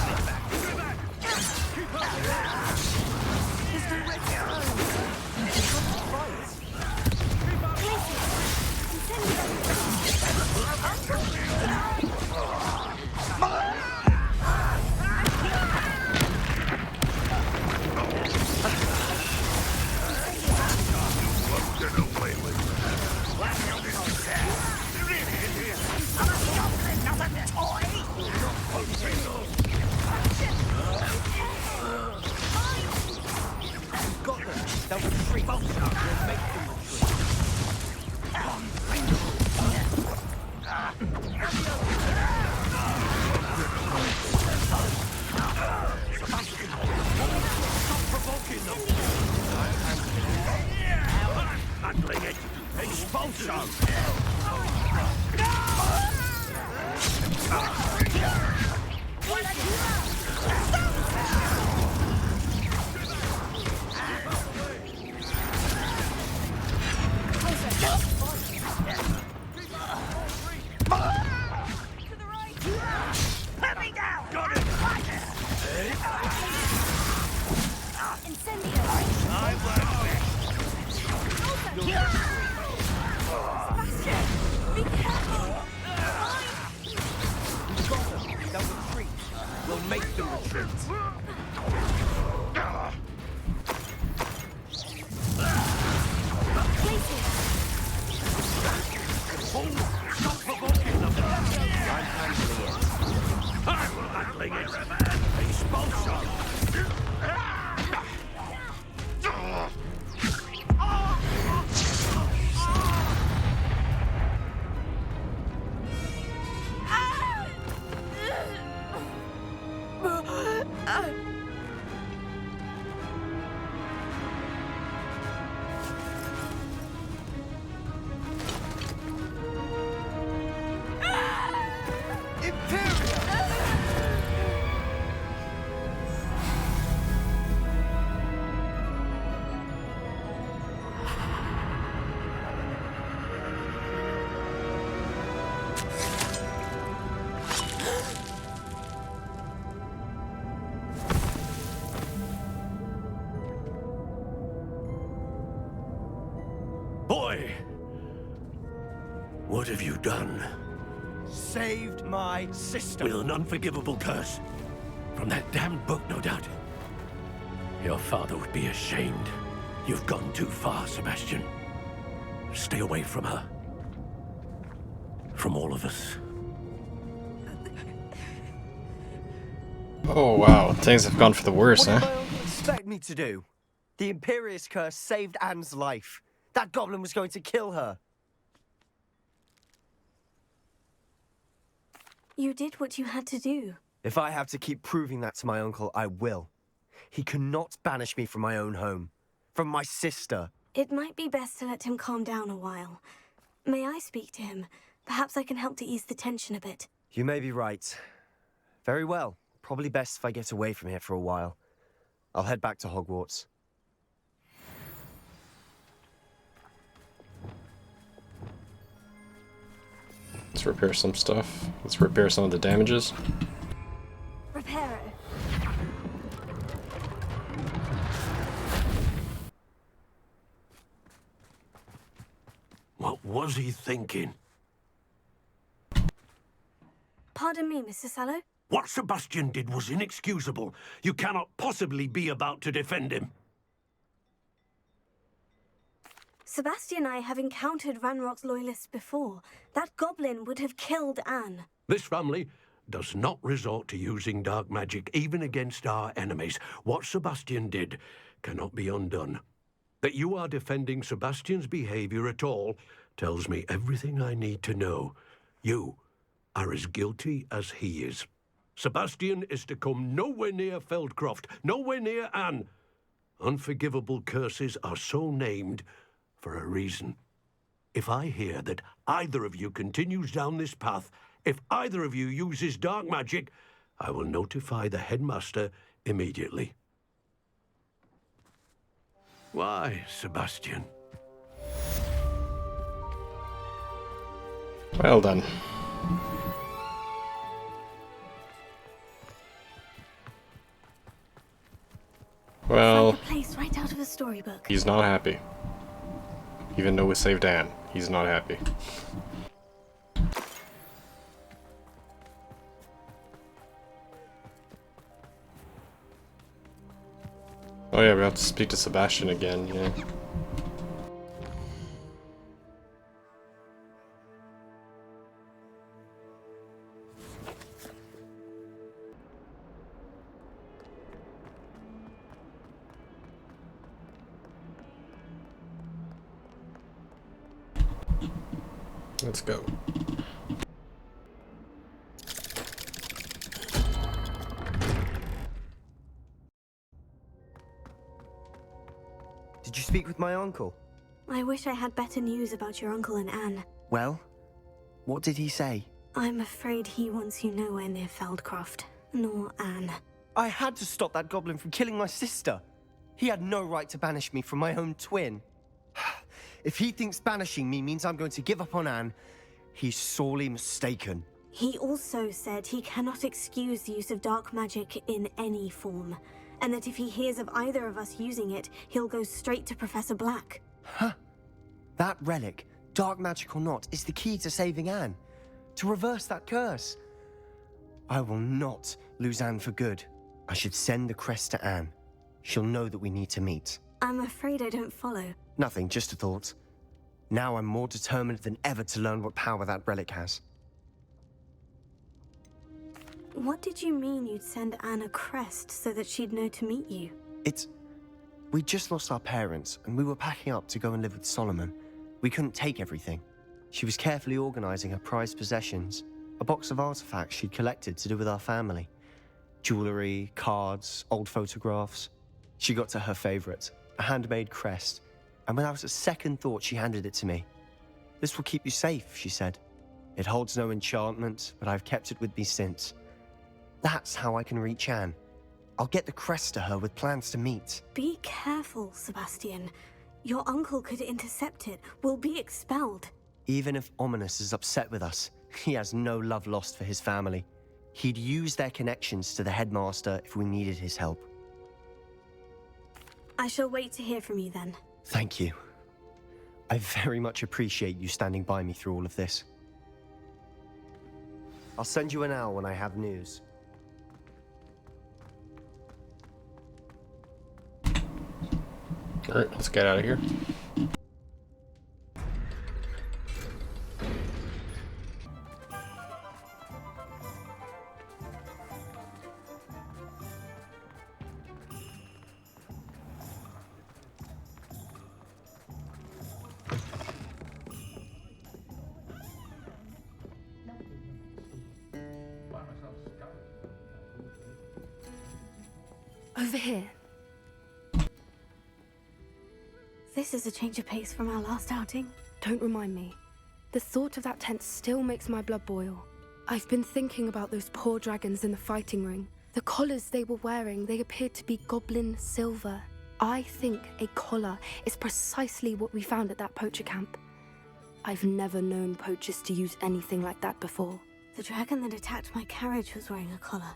Boy! What have you done? Saved my sister. With an unforgivable curse. From that damned book, no doubt. Your father would be ashamed. You've gone too far, Sebastian. Stay away from her. From all of us. Oh wow, things have gone for the worse, What huh? did my uncle expect me to do? The Imperious curse saved Anne's life. That goblin was going to kill her. You did what you had to do. If I have to keep proving that to my uncle, I will. He cannot banish me from my own home. From my sister. It might be best to let him calm down a while. May I speak to him? Perhaps I can help to ease the tension a bit. You may be right. Very well. Probably best if I get away from here for a while. I'll head back to Hogwarts. Let's repair some stuff. Let's repair some of the damages. Repair it. What was he thinking? Pardon me, Mr. Sallow. What Sebastian did was inexcusable. You cannot possibly be about to defend him. Sebastian and I have encountered Ranrock's loyalists before. That goblin would have killed Anne. This family does not resort to using dark magic, even against our enemies. What Sebastian did cannot be undone. That you are defending Sebastian's behavior at all tells me everything I need to know. You are as guilty as he is. Sebastian is to come nowhere near Feldcroft, nowhere near Anne. Unforgivable curses are so named for a reason. If I hear that either of you continues down this path, if either of you uses dark magic, I will notify the headmaster immediately. Why, Sebastian? Well done. Well, Like a place right out of a storybook. he's not happy. Even though we saved Anne, he's not happy. Oh yeah, we have to speak to Sebastian again, yeah. Let's go. Did you speak with my uncle? I wish I had better news about your uncle and Anne. Well, what did he say? I'm afraid he wants you nowhere near Feldcroft, nor Anne. I had to stop that goblin from killing my sister. He had no right to banish me from my own twin. If he thinks banishing me means I'm going to give up on Anne, he's sorely mistaken. He also said he cannot excuse the use of dark magic in any form, and that if he hears of either of us using it, he'll go straight to Professor Black. Huh? That relic, dark magic or not, is the key to saving Anne. To reverse that curse. I will not lose Anne for good. I should send the crest to Anne. She'll know that we need to meet. I'm afraid I don't follow. Nothing, just a thought. Now I'm more determined than ever to learn what power that relic has. What did you mean you'd send Anne a crest so that she'd know to meet you? We just lost our parents, and we were packing up to go and live with Solomon. We couldn't take everything. She was carefully organizing her prized possessions, a box of artifacts she'd collected to do with our family. Jewelry, cards, old photographs. She got to her favorite, a handmade crest, and without a second thought, she handed it to me. This will keep you safe, she said. It holds no enchantment, but I've kept it with me since. That's how I can reach Anne. I'll get the crest to her with plans to meet. Be careful, Sebastian. Your uncle could intercept it. We'll be expelled. Even if Ominous is upset with us, he has no love lost for his family. He'd use their connections to the headmaster if we needed his help. I shall wait to hear from you then. Thank you. I very much appreciate you standing by me through all of this. I'll send you an owl when I have news. Alright, let's get out of here. Over here. This is a change of pace from our last outing. Don't remind me. The thought of that tent still makes my blood boil. I've been thinking about those poor dragons in the fighting ring. The collars they were wearing, they appeared to be goblin silver. I think a collar is precisely what we found at that poacher camp. I've never known poachers to use anything like that before. The dragon that attacked my carriage was wearing a collar.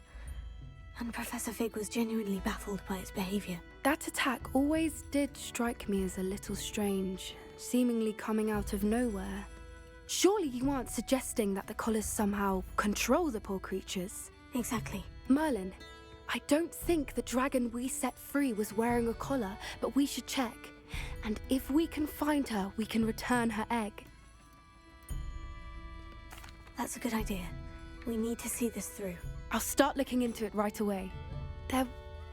And Professor Fig was genuinely baffled by its behavior. That attack always did strike me as a little strange, seemingly coming out of nowhere. Surely you aren't suggesting that the collars somehow control the poor creatures? Exactly. Merlin, I don't think the dragon we set free was wearing a collar, but we should check. And if we can find her, we can return her egg. That's a good idea. We need to see this through. I'll start looking into it right away. There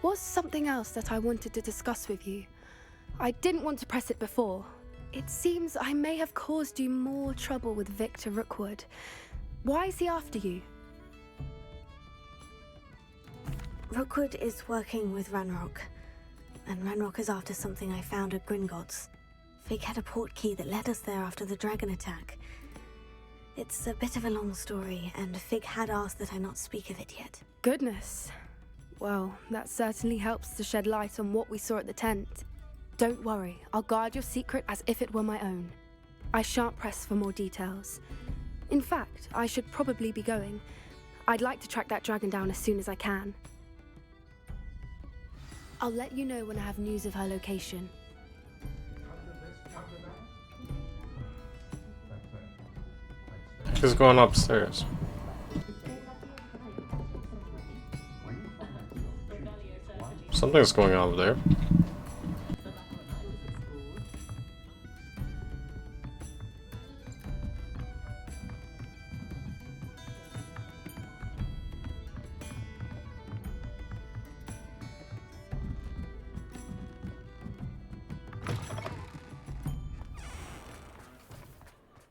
was something else that I wanted to discuss with you. I didn't want to press it before. It seems I may have caused you more trouble with Victor Rookwood. Why is he after you? Rookwood is working with Ranrock, and Ranrock is after something I found at Gringotts. Fig had a port key that led us there after the dragon attack. It's a bit of a long story, and Fig had asked that I not speak of it yet. Goodness. Well, that certainly helps to shed light on what we saw at the tent. Don't worry, I'll guard your secret as if it were my own. I shan't press for more details. In fact, I should probably be going. I'd like to track that dragon down as soon as I can. I'll let you know when I have news of her location. She's going upstairs. Something's going on over there.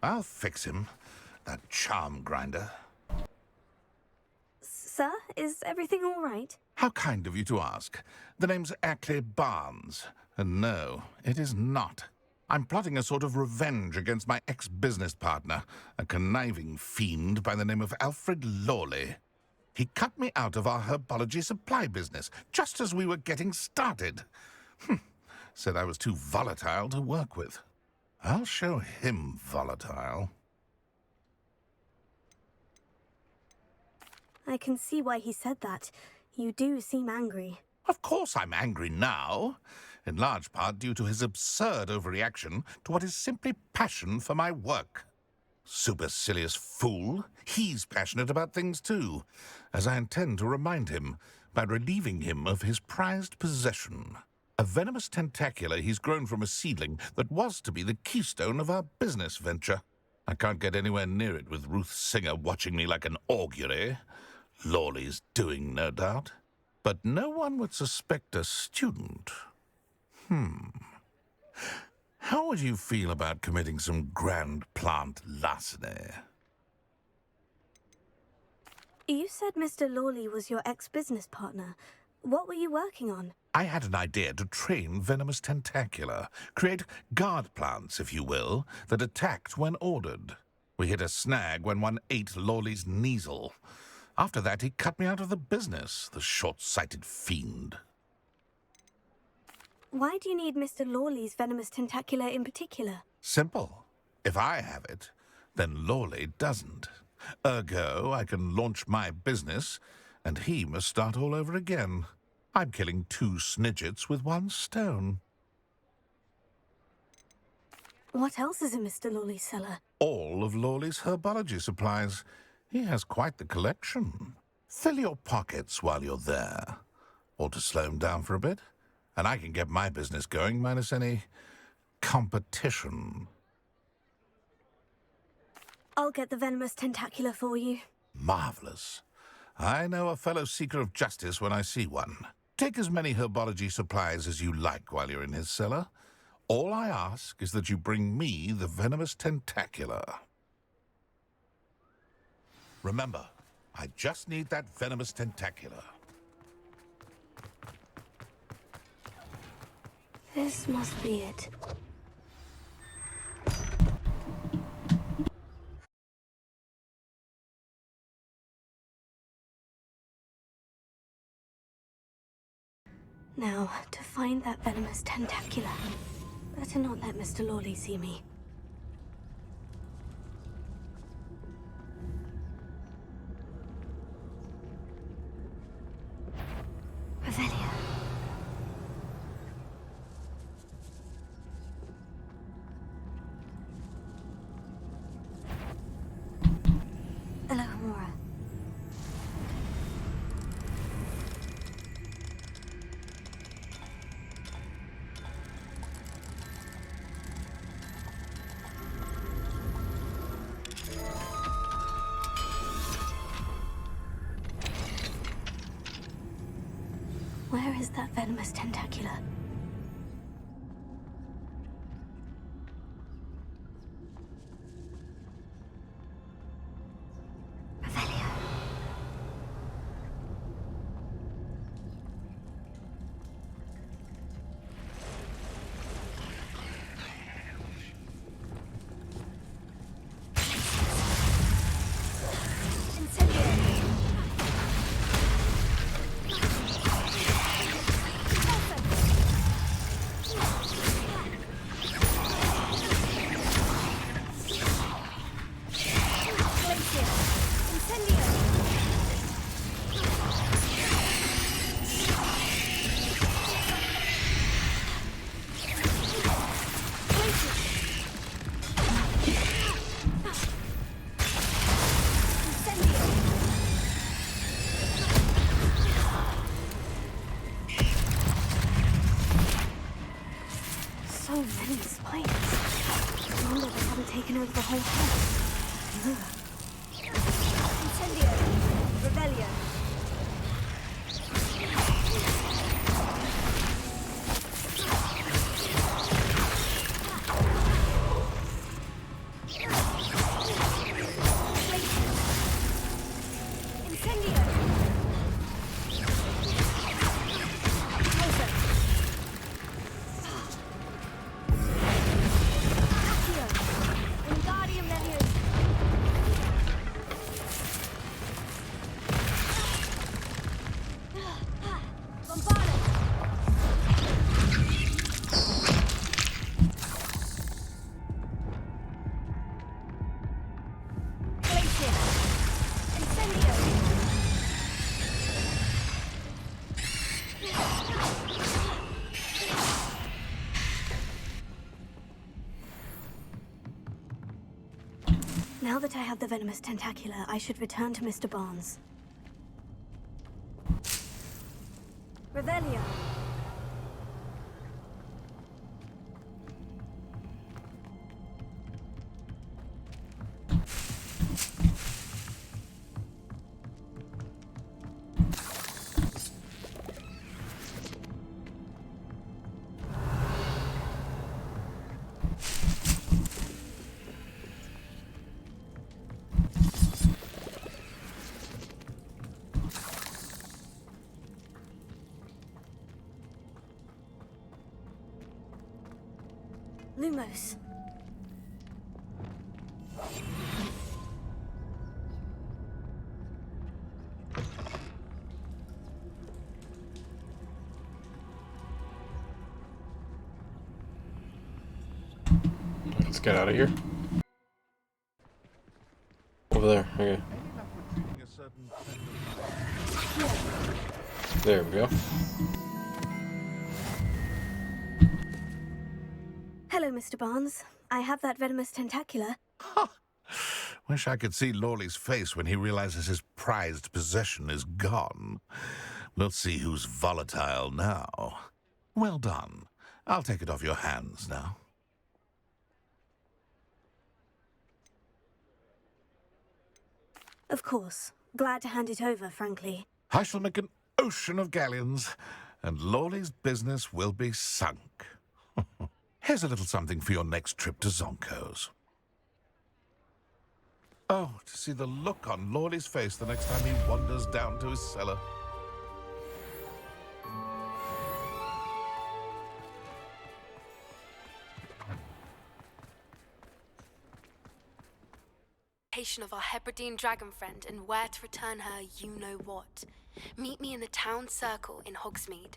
I'll fix him, that charm grinder. Sir, is everything all right? How kind of you to ask. The name's Ackley Barnes. And no, it is not. I'm plotting a sort of revenge against my ex-business partner, a conniving fiend by the name of Alfred Lawley. He cut me out of our herbology supply business, just as we were getting started. Said I was too volatile to work with. I'll show him volatile. I can see why he said that. You do seem angry. Of course I'm angry now, in large part due to his absurd overreaction to what is simply passion for my work. Supercilious fool, he's passionate about things too, as I intend to remind him by relieving him of his prized possession. A venomous tentacula he's grown from a seedling that was to be the keystone of our business venture. I can't get anywhere near it with Ruth Singer watching me like an augury. Lawley's doing, no doubt. But no one would suspect a student. How would you feel about committing some grand plant larceny? You said Mr. Lawley was your ex-business partner. What were you working on? I had an idea to train venomous tentacula, create guard plants, if you will, that attacked when ordered. We hit a snag when one ate Lawley's Kneasel. After that, he cut me out of the business, the short-sighted fiend. Why do you need Mr. Lawley's venomous tentacula in particular? Simple. If I have it, then Lawley doesn't. Ergo, I can launch my business, and he must start all over again. I'm killing 2 snidgets with 1 stone. What else is in Mr. Lawley's cellar? All of Lawley's herbology supplies. He has quite the collection. Fill your pockets while you're there. Or to slow him down for a bit, and I can get my business going minus any competition. I'll get the venomous tentacula for you. Marvelous. I know a fellow seeker of justice when I see one. Take as many herbology supplies as you like while you're in his cellar. All I ask is that you bring me the venomous tentacula. Remember, I just need that venomous tentacula. This must be it. Now, to find that venomous tentacula. Better not let Mr. Lawley see me. Revelio. Elohimora. Where is that venomous tentacula? Revelio. taken over the whole house. Incendio. Rebellion. Now that I have the venomous tentacula, I should return to Mr. Barnes. Revelio. Lumos. Let's get out of here. Over there, okay. There we go. Hello, Mr. Barnes. I have that venomous tentacula. Wish I could see Lawley's face when he realizes his prized possession is gone. We'll see who's volatile now. Well done. I'll take it off your hands now. Of course. Glad to hand it over, frankly. I shall make an ocean of galleons, and Lawley's business will be sunk. Here's a little something for your next trip to Zonko's. Oh, to see the look on Lawley's face the next time he wanders down to his cellar. Of our Hebridean dragon friend and where to return her you know what. Meet me in the town circle in Hogsmeade.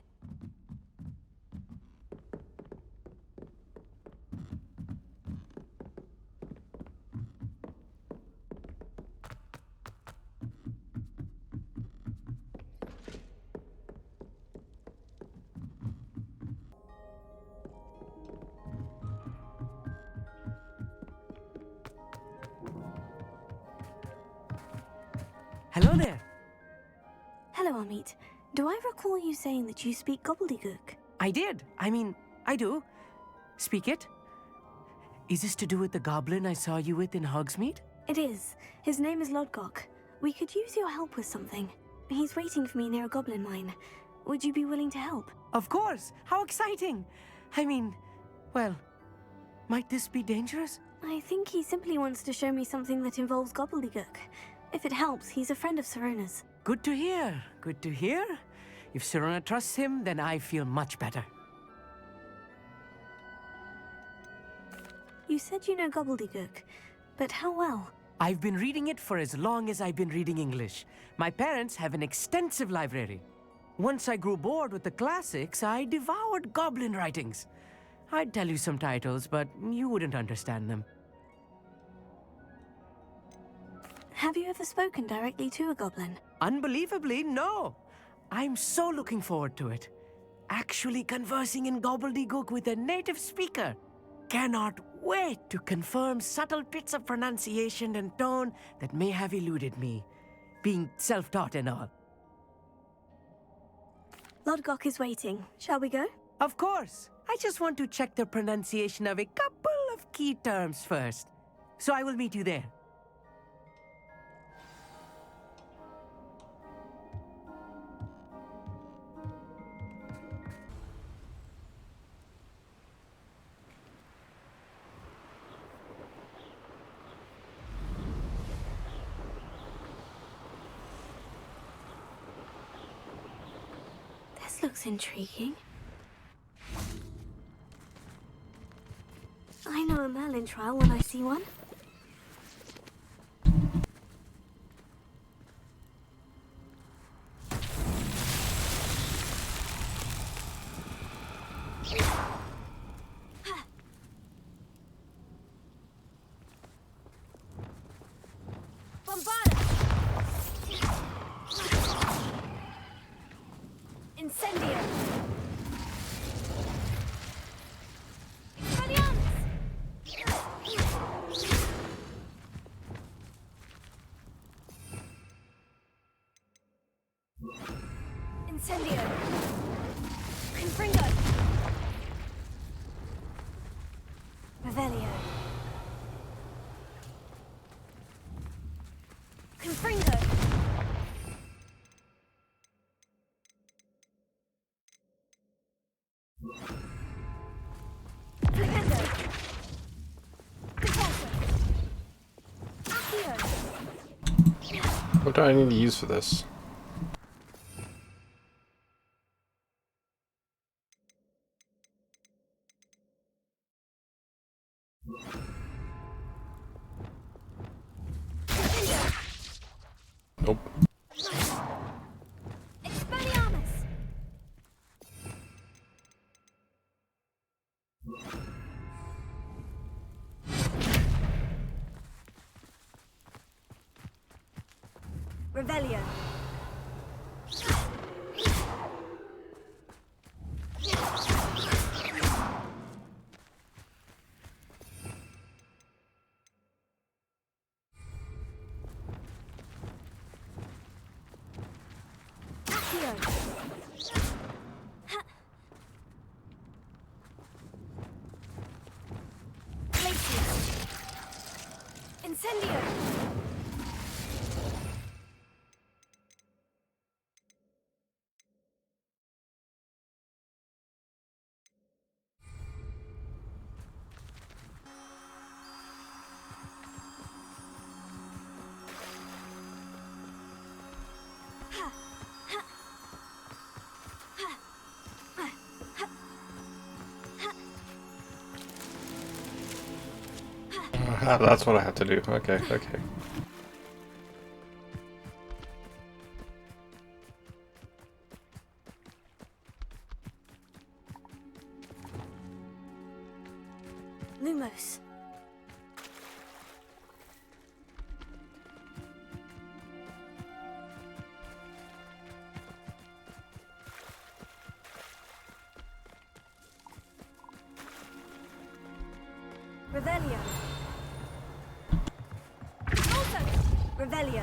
Hello there. Hello, Amit. Do I recall you saying that you speak gobbledygook? I did. I do. Speak it. Is this to do with the goblin I saw you with in Hogsmeade? It is. His name is Lodgok. We could use your help with something. He's waiting for me near a goblin mine. Would you be willing to help? Of course. How exciting. Well, might this be dangerous? I think he simply wants to show me something that involves gobbledygook. If it helps, he's a friend of Sirona's. Good to hear. Good to hear. If Sirona trusts him, then I feel much better. You said you know gobbledygook, but how well? I've been reading it for as long as I've been reading English. My parents have an extensive library. Once I grew bored with the classics, I devoured goblin writings. I'd tell you some titles, but you wouldn't understand them. Have you ever spoken directly to a goblin? Unbelievably, no. I'm so looking forward to it. Actually conversing in gobbledygook with a native speaker. Cannot wait to confirm subtle bits of pronunciation and tone that may have eluded me, being self-taught and all. Lodgok is waiting. Shall we go? Of course. I just want to check the pronunciation of a couple of key terms first. so I will meet you there. This looks intriguing. I know a Merlin trial when I see one. Bombard! Incendio! Incendio! Confringo! Revelio. Confringo! Flipendo! Defenso! Accio! What do I need to use for this? Nope. Expelliarmus! Revelio! Accio! Glacius! Incendio! That's what I have to do. Okay, okay. Lumos. Revelio! Also! Revelio!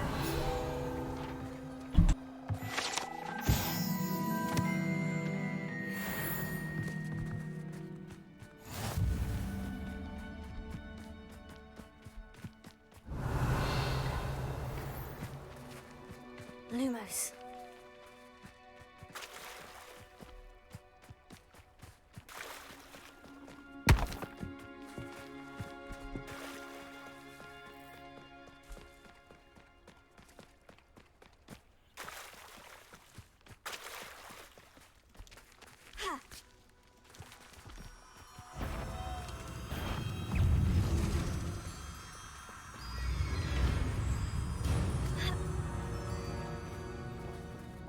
Lumos.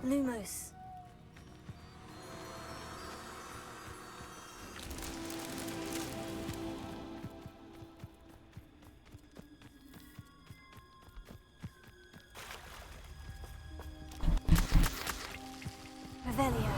Lumos. Revelio.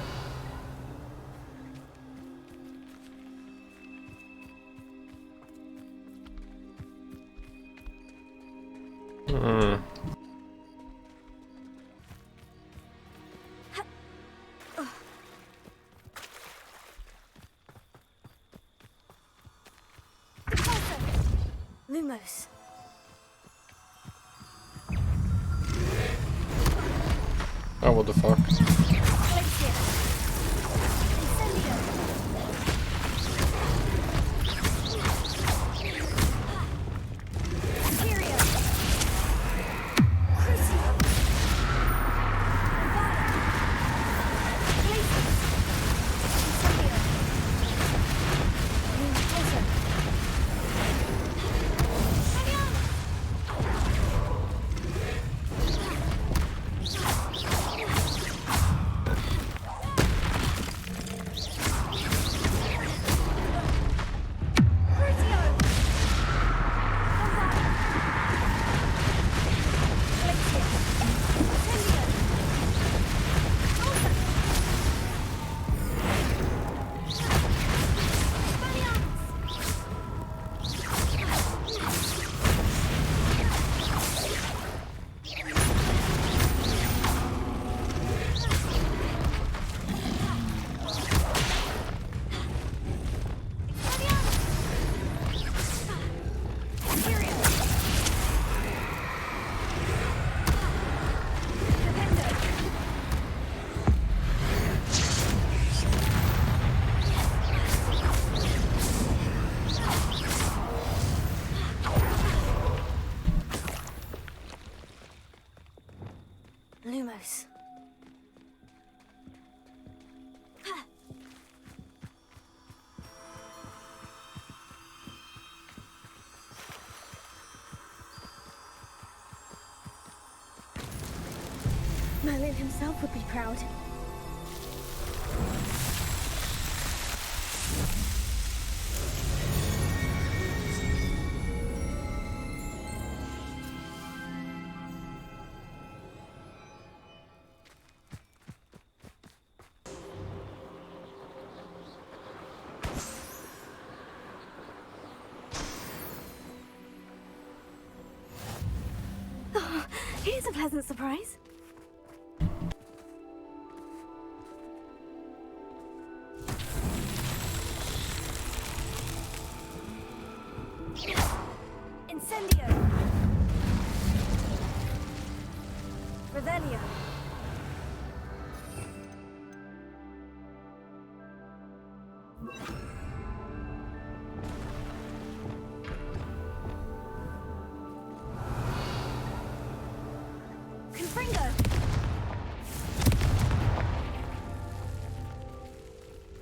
Lumos. Oh, what the fuck? Lumos. Merlin himself would be proud. Oh, here's a pleasant surprise. Incendio. Revelio. Confringo.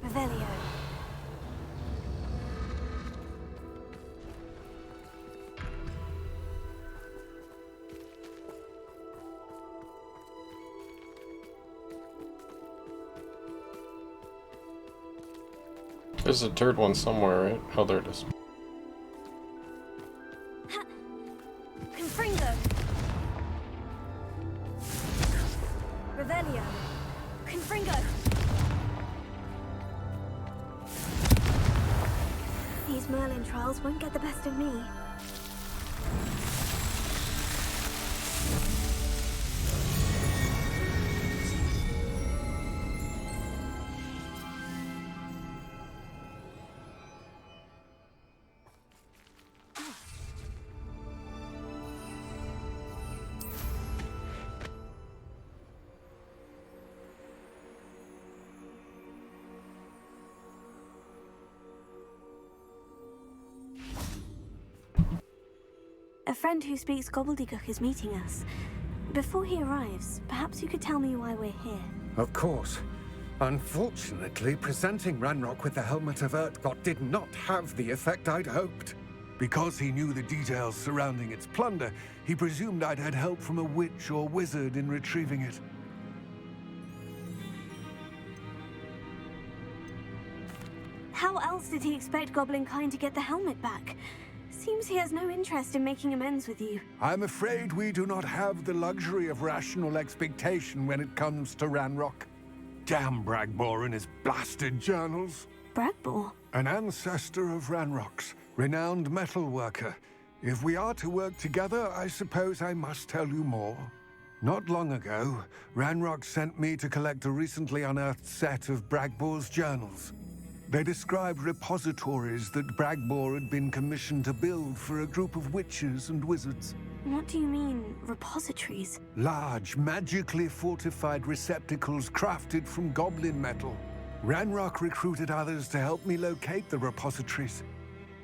Revelio. There's a third one somewhere, right? Oh, there it is. Confringo. Revelio. Confringo. These Merlin trials won't get the best of me. A friend who speaks gobbledygook is meeting us. Before he arrives, perhaps you could tell me why we're here. Of course. Unfortunately, presenting Ranrock with the Helmet of Urtkot did not have the effect I'd hoped. Because he knew the details surrounding its plunder, he presumed I'd had help from a witch or wizard in retrieving it. How else did he expect Goblinkind to get the helmet back? Seems he has no interest in making amends with you. I'm afraid we do not have the luxury of rational expectation when it comes to Ranrock. Damn Bragbor and his blasted journals. Bragbor? An ancestor of Ranrock's, renowned metalworker. If we are to work together, I suppose I must tell you more. Not long ago, Ranrock sent me to collect a recently unearthed set of Bragbor's journals. They described repositories that Bragbor had been commissioned to build for a group of witches and wizards. What do you mean, repositories? Large, magically fortified receptacles crafted from goblin metal. Ranrock recruited others to help me locate the repositories.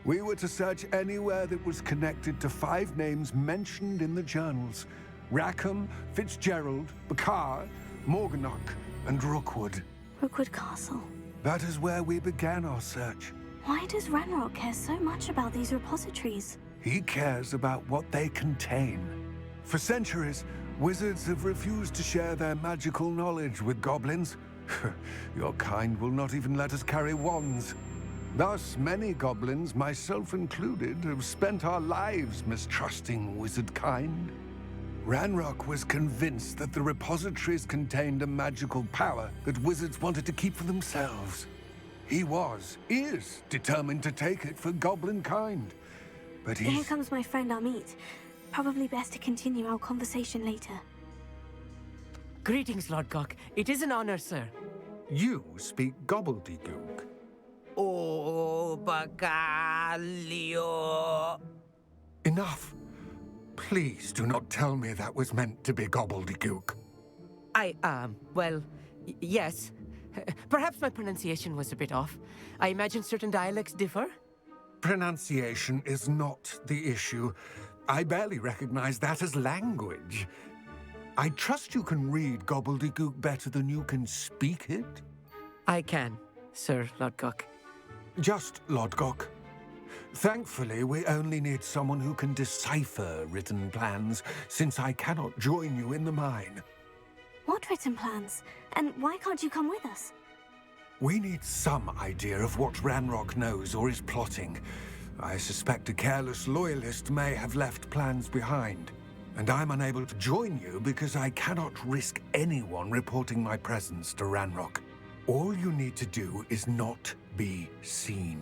We were to search anywhere that was connected to 5 names mentioned in the journals. Rackham, Fitzgerald, Bakar, Morganach, and Rookwood. Rookwood Castle. That is where we began our search. Why does Ranrock care so much about these repositories? He cares about what they contain. For centuries, wizards have refused to share their magical knowledge with goblins. Your kind will not even let us carry wands. Thus, many goblins, myself included, have spent our lives mistrusting wizard kind. Ranrock was convinced that the repositories contained a magical power that wizards wanted to keep for themselves. He is determined to take it for goblin kind. But Here comes my friend Amit. Probably best to continue our conversation later. Greetings, Lord Gok. It is an honor, sir. You speak gobbledygook. Oh, Bagalio. Enough. Please do not tell me that was meant to be gobbledygook. Well, yes. Perhaps my pronunciation was a bit off. I imagine certain dialects differ. Pronunciation is not the issue. I barely recognize that as language. I trust you can read gobbledygook better than you can speak it? I can, Sir Lord Gok. Just Lord Gok. Thankfully, we only need someone who can decipher written plans, since I cannot join you in the mine. What written plans? And why can't you come with us? We need some idea of what Ranrock knows or is plotting. I suspect a careless loyalist may have left plans behind. And I'm unable to join you because I cannot risk anyone reporting my presence to Ranrock. All you need to do is not be seen,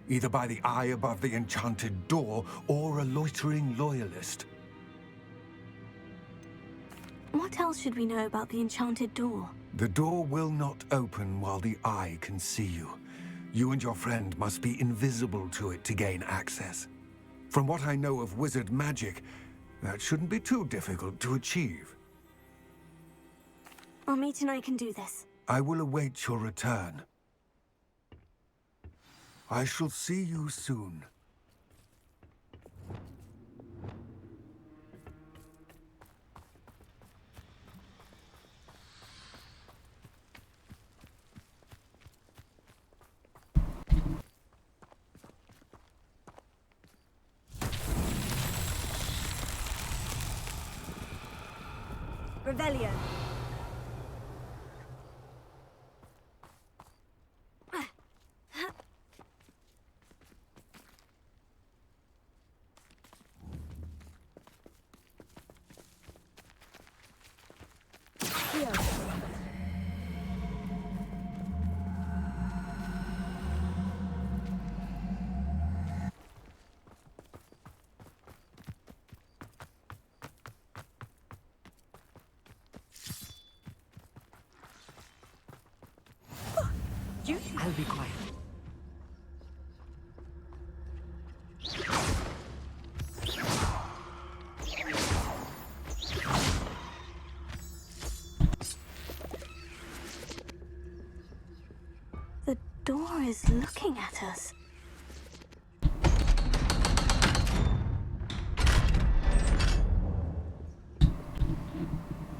either by the eye above the enchanted door or a loitering loyalist. What else should we know about the enchanted door? The door will not open while the eye can see you. You and your friend must be invisible to it to gain access. From what I know of wizard magic, that shouldn't be too difficult to achieve. Amit and I can do this. I will await your return. I shall see you soon. Revelio. I'll be quiet. The door is looking at us.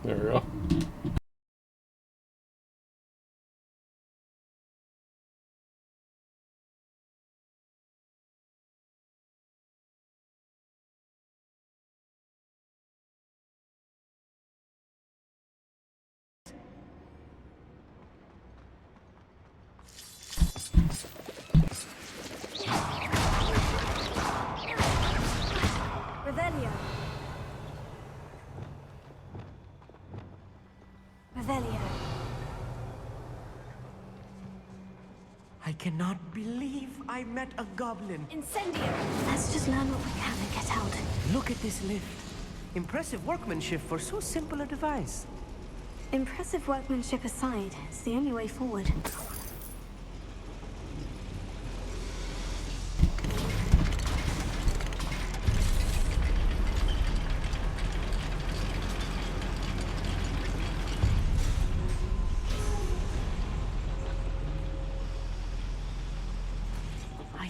There we go. Revelio. Revelio. I cannot believe I met a goblin. Incendio. Let's just learn what we can and get out. Look at this lift. Impressive workmanship for so simple a device. Impressive workmanship aside, it's the only way forward.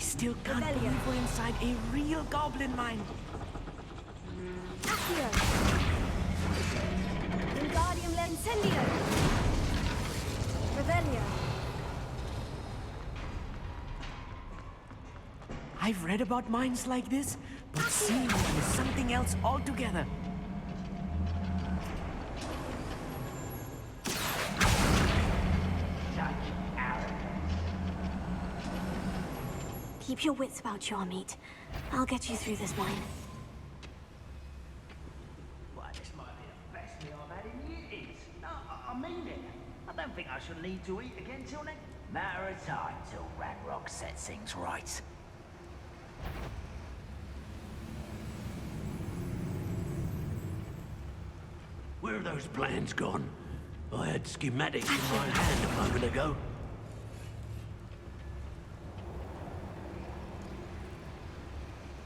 still can't believe we're inside a real goblin mine. Accio. Wingardium Incendio. Revelio. I've read about mines like this, but seeing one is something else altogether. Keep your wits about you, Amit. I'll get you through this mine. Why, this might be the best meal I've had in years. No, I mean it. I don't think I shall need to eat again till next... Matter of time till Ragnarok sets things right. Where have those plans gone? I had schematics in my hand a moment ago.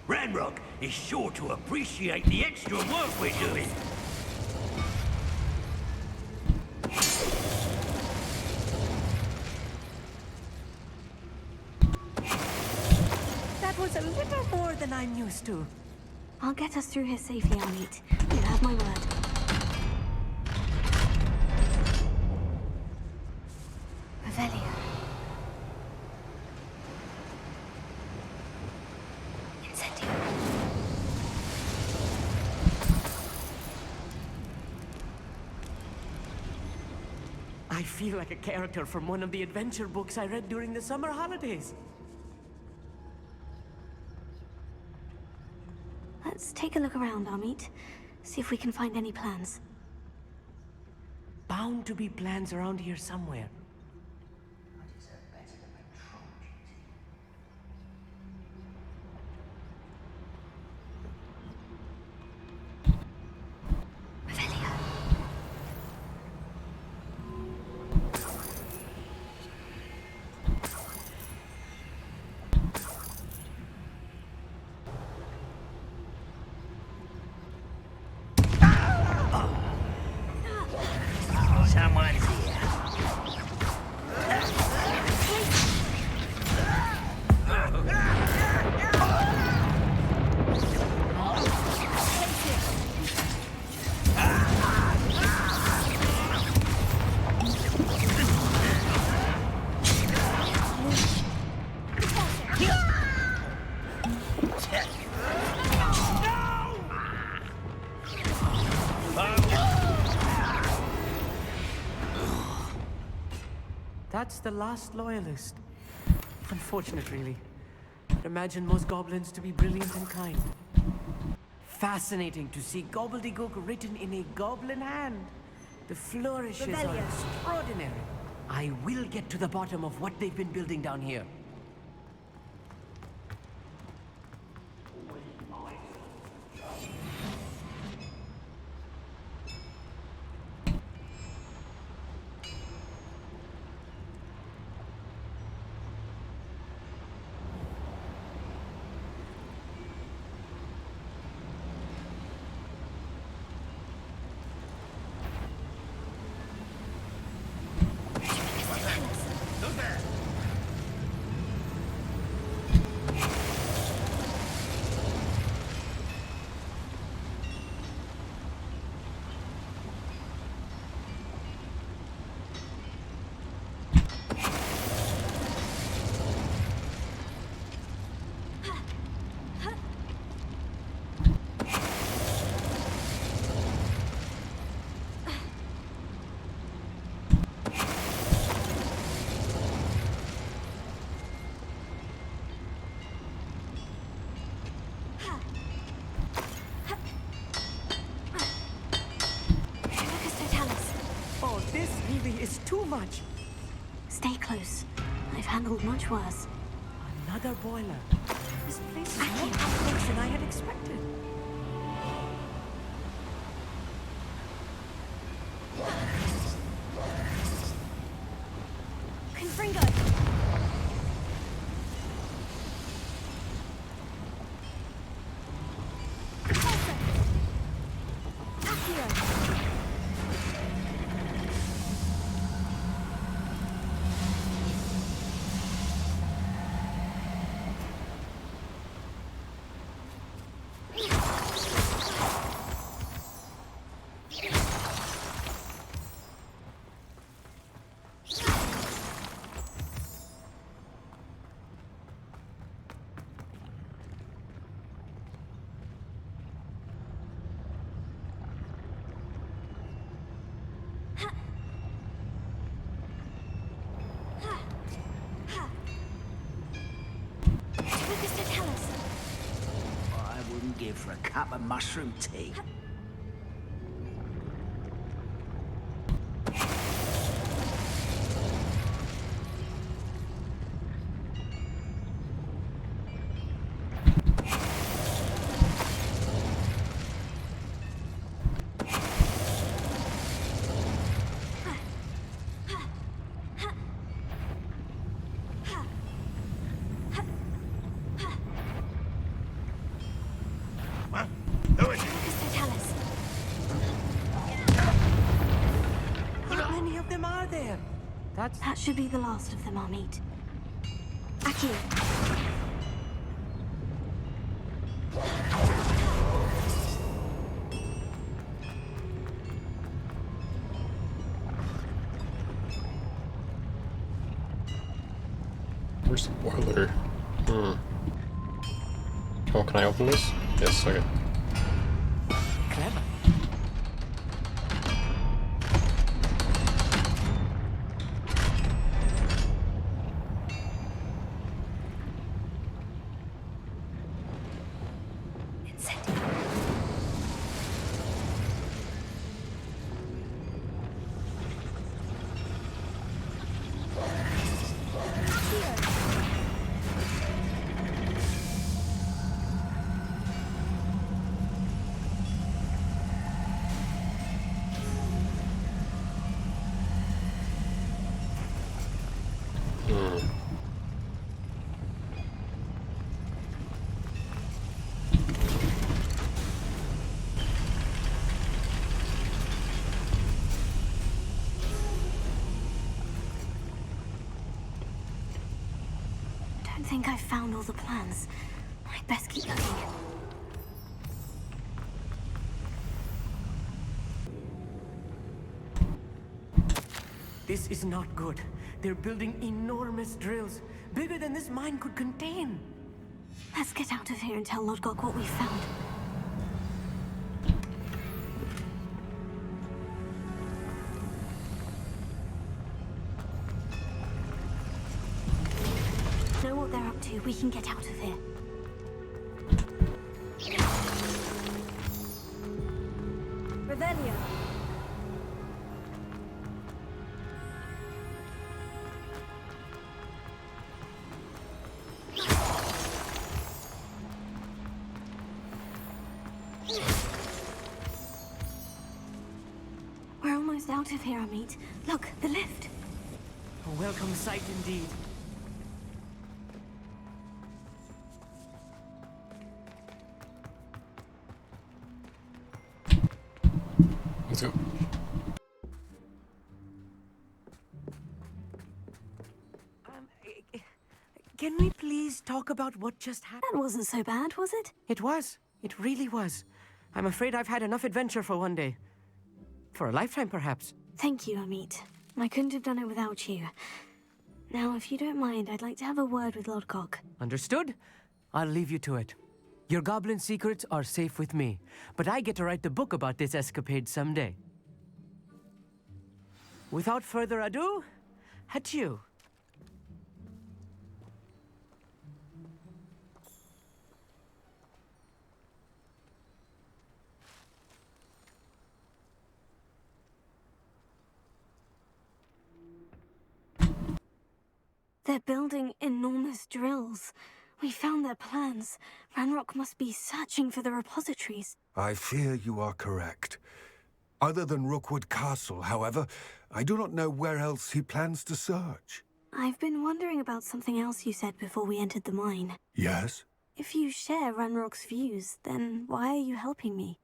Ranrock is sure to appreciate the extra work we're doing. That was a little more than I'm used to. I'll get us through here safely, Amit. You have my word. Revelio. Incendio. I feel like a character from one of the adventure books I read during the summer holidays. Let's take a look around, Amit. See if we can find any plans. Bound to be plans around here somewhere. Someone's here. That's the last loyalist. Unfortunate, really. I'd imagine most goblins to be brilliant and kind. Fascinating to see gobbledygook written in a goblin hand. The flourishes are extraordinary. I will get to the bottom of what they've been building down here. Is too much. Stay close. I've handled much worse. Another boiler. This place is more complex than I had expected. Confringo. give for a cup of mushroom tea? How many of them are there? That should be the last of them I'll meet. Aki. Where's the boiler? Oh, can I open this? Yes, okay. Clever. I think I've found all the plans. I'd best keep looking. This is not good. They're building enormous drills, bigger than this mine could contain. Let's get out of here and tell Lodgok what we found. Know what they're up to, we can get out of here. Revelio. We're almost out of here, Amit. Look, the lift. A welcome sight indeed. Let's go. Can we please talk about what just happened? That wasn't so bad, was it? It was. It really was. I'm afraid I've had enough adventure for one day. For a lifetime, perhaps. Thank you, Amit. I couldn't have done it without you. Now, if you don't mind, I'd like to have a word with Lodgok. Understood? I'll leave you to it. Your goblin secrets are safe with me, but I get to write the book about this escapade someday. Without further ado, adieu. They're building enormous drills. We found their plans. Ranrock must be searching for the repositories. I fear you are correct. Other than Rookwood Castle, however, I do not know where else he plans to search. I've been wondering about something else you said before we entered the mine. Yes? If you share Ranrock's views, then why are you helping me?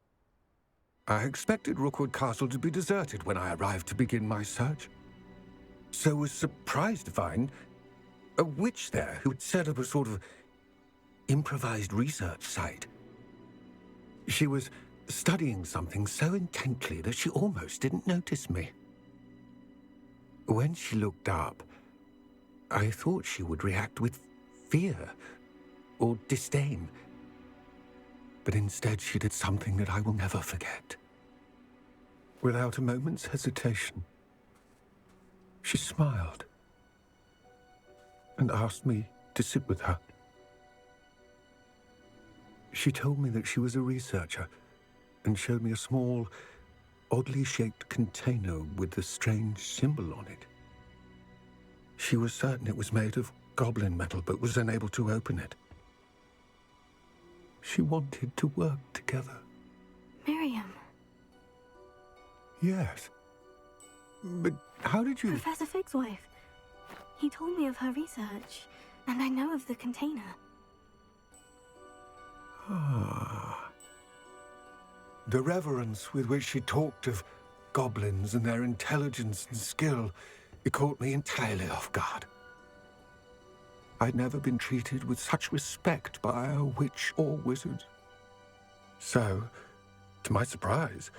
I expected Rookwood Castle to be deserted when I arrived to begin my search. So was surprised to find a witch there who had set up a sort of improvised research site. She was studying something so intently that she almost didn't notice me. When she looked up, I thought she would react with fear or disdain. But instead she did something that I will never forget. Without a moment's hesitation, she smiled and asked me to sit with her. She told me that she was a researcher and showed me a small, oddly shaped container with a strange symbol on it. She was certain it was made of goblin metal, but was unable to open it. She wanted to work together. Miriam. Yes. But how did you... Professor Fig's wife. He told me of her research, and I know of the container. Ah. The reverence with which she talked of goblins and their intelligence and skill, it caught me entirely off guard. I'd never been treated with such respect by a witch or wizard. So, to my surprise,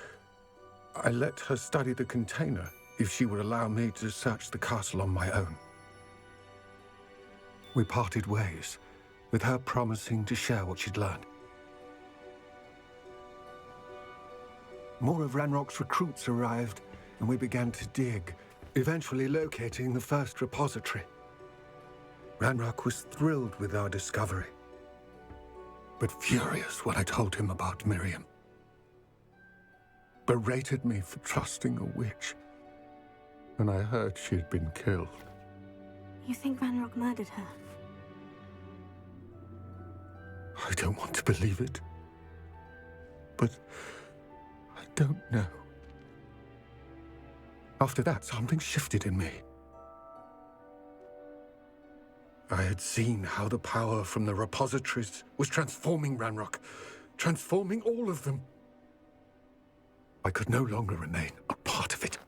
I let her study the container if she would allow me to search the castle on my own. We parted ways, with her promising to share what she'd learned. More of Ranrock's recruits arrived, and we began to dig, eventually locating the first repository. Ranrock was thrilled with our discovery, but furious when I told him about Miriam. Berated me for trusting a witch, and I heard she had been killed. You think Ranrock murdered her? I don't want to believe it, but I don't know. After that, something shifted in me. I had seen how the power from the repositories was transforming Ranrock, transforming all of them. I could no longer remain a part of it.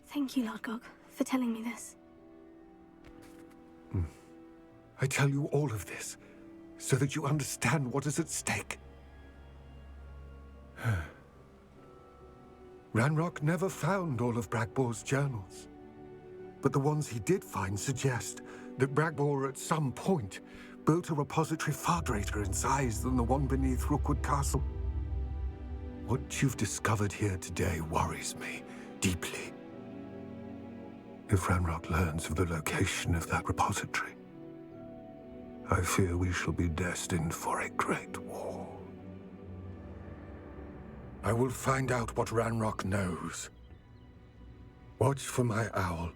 Thank you, Lord Gog, for telling me this. I tell you all of this so that you understand what is at stake. Ranrock never found all of Bragbor's journals, but the ones he did find suggest that Bragbor at some point built a repository far greater in size than the one beneath Rookwood Castle. What you've discovered here today worries me deeply. If Ranrock learns of the location of that repository, I fear we shall be destined for a great war. I will find out what Ranrock knows. Watch for my owl.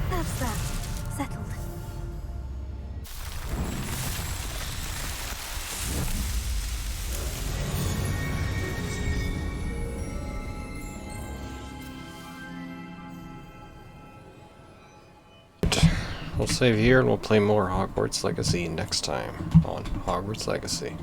That's that. Settled. We'll save here and we'll play more Hogwarts Legacy next time on Hogwarts Legacy.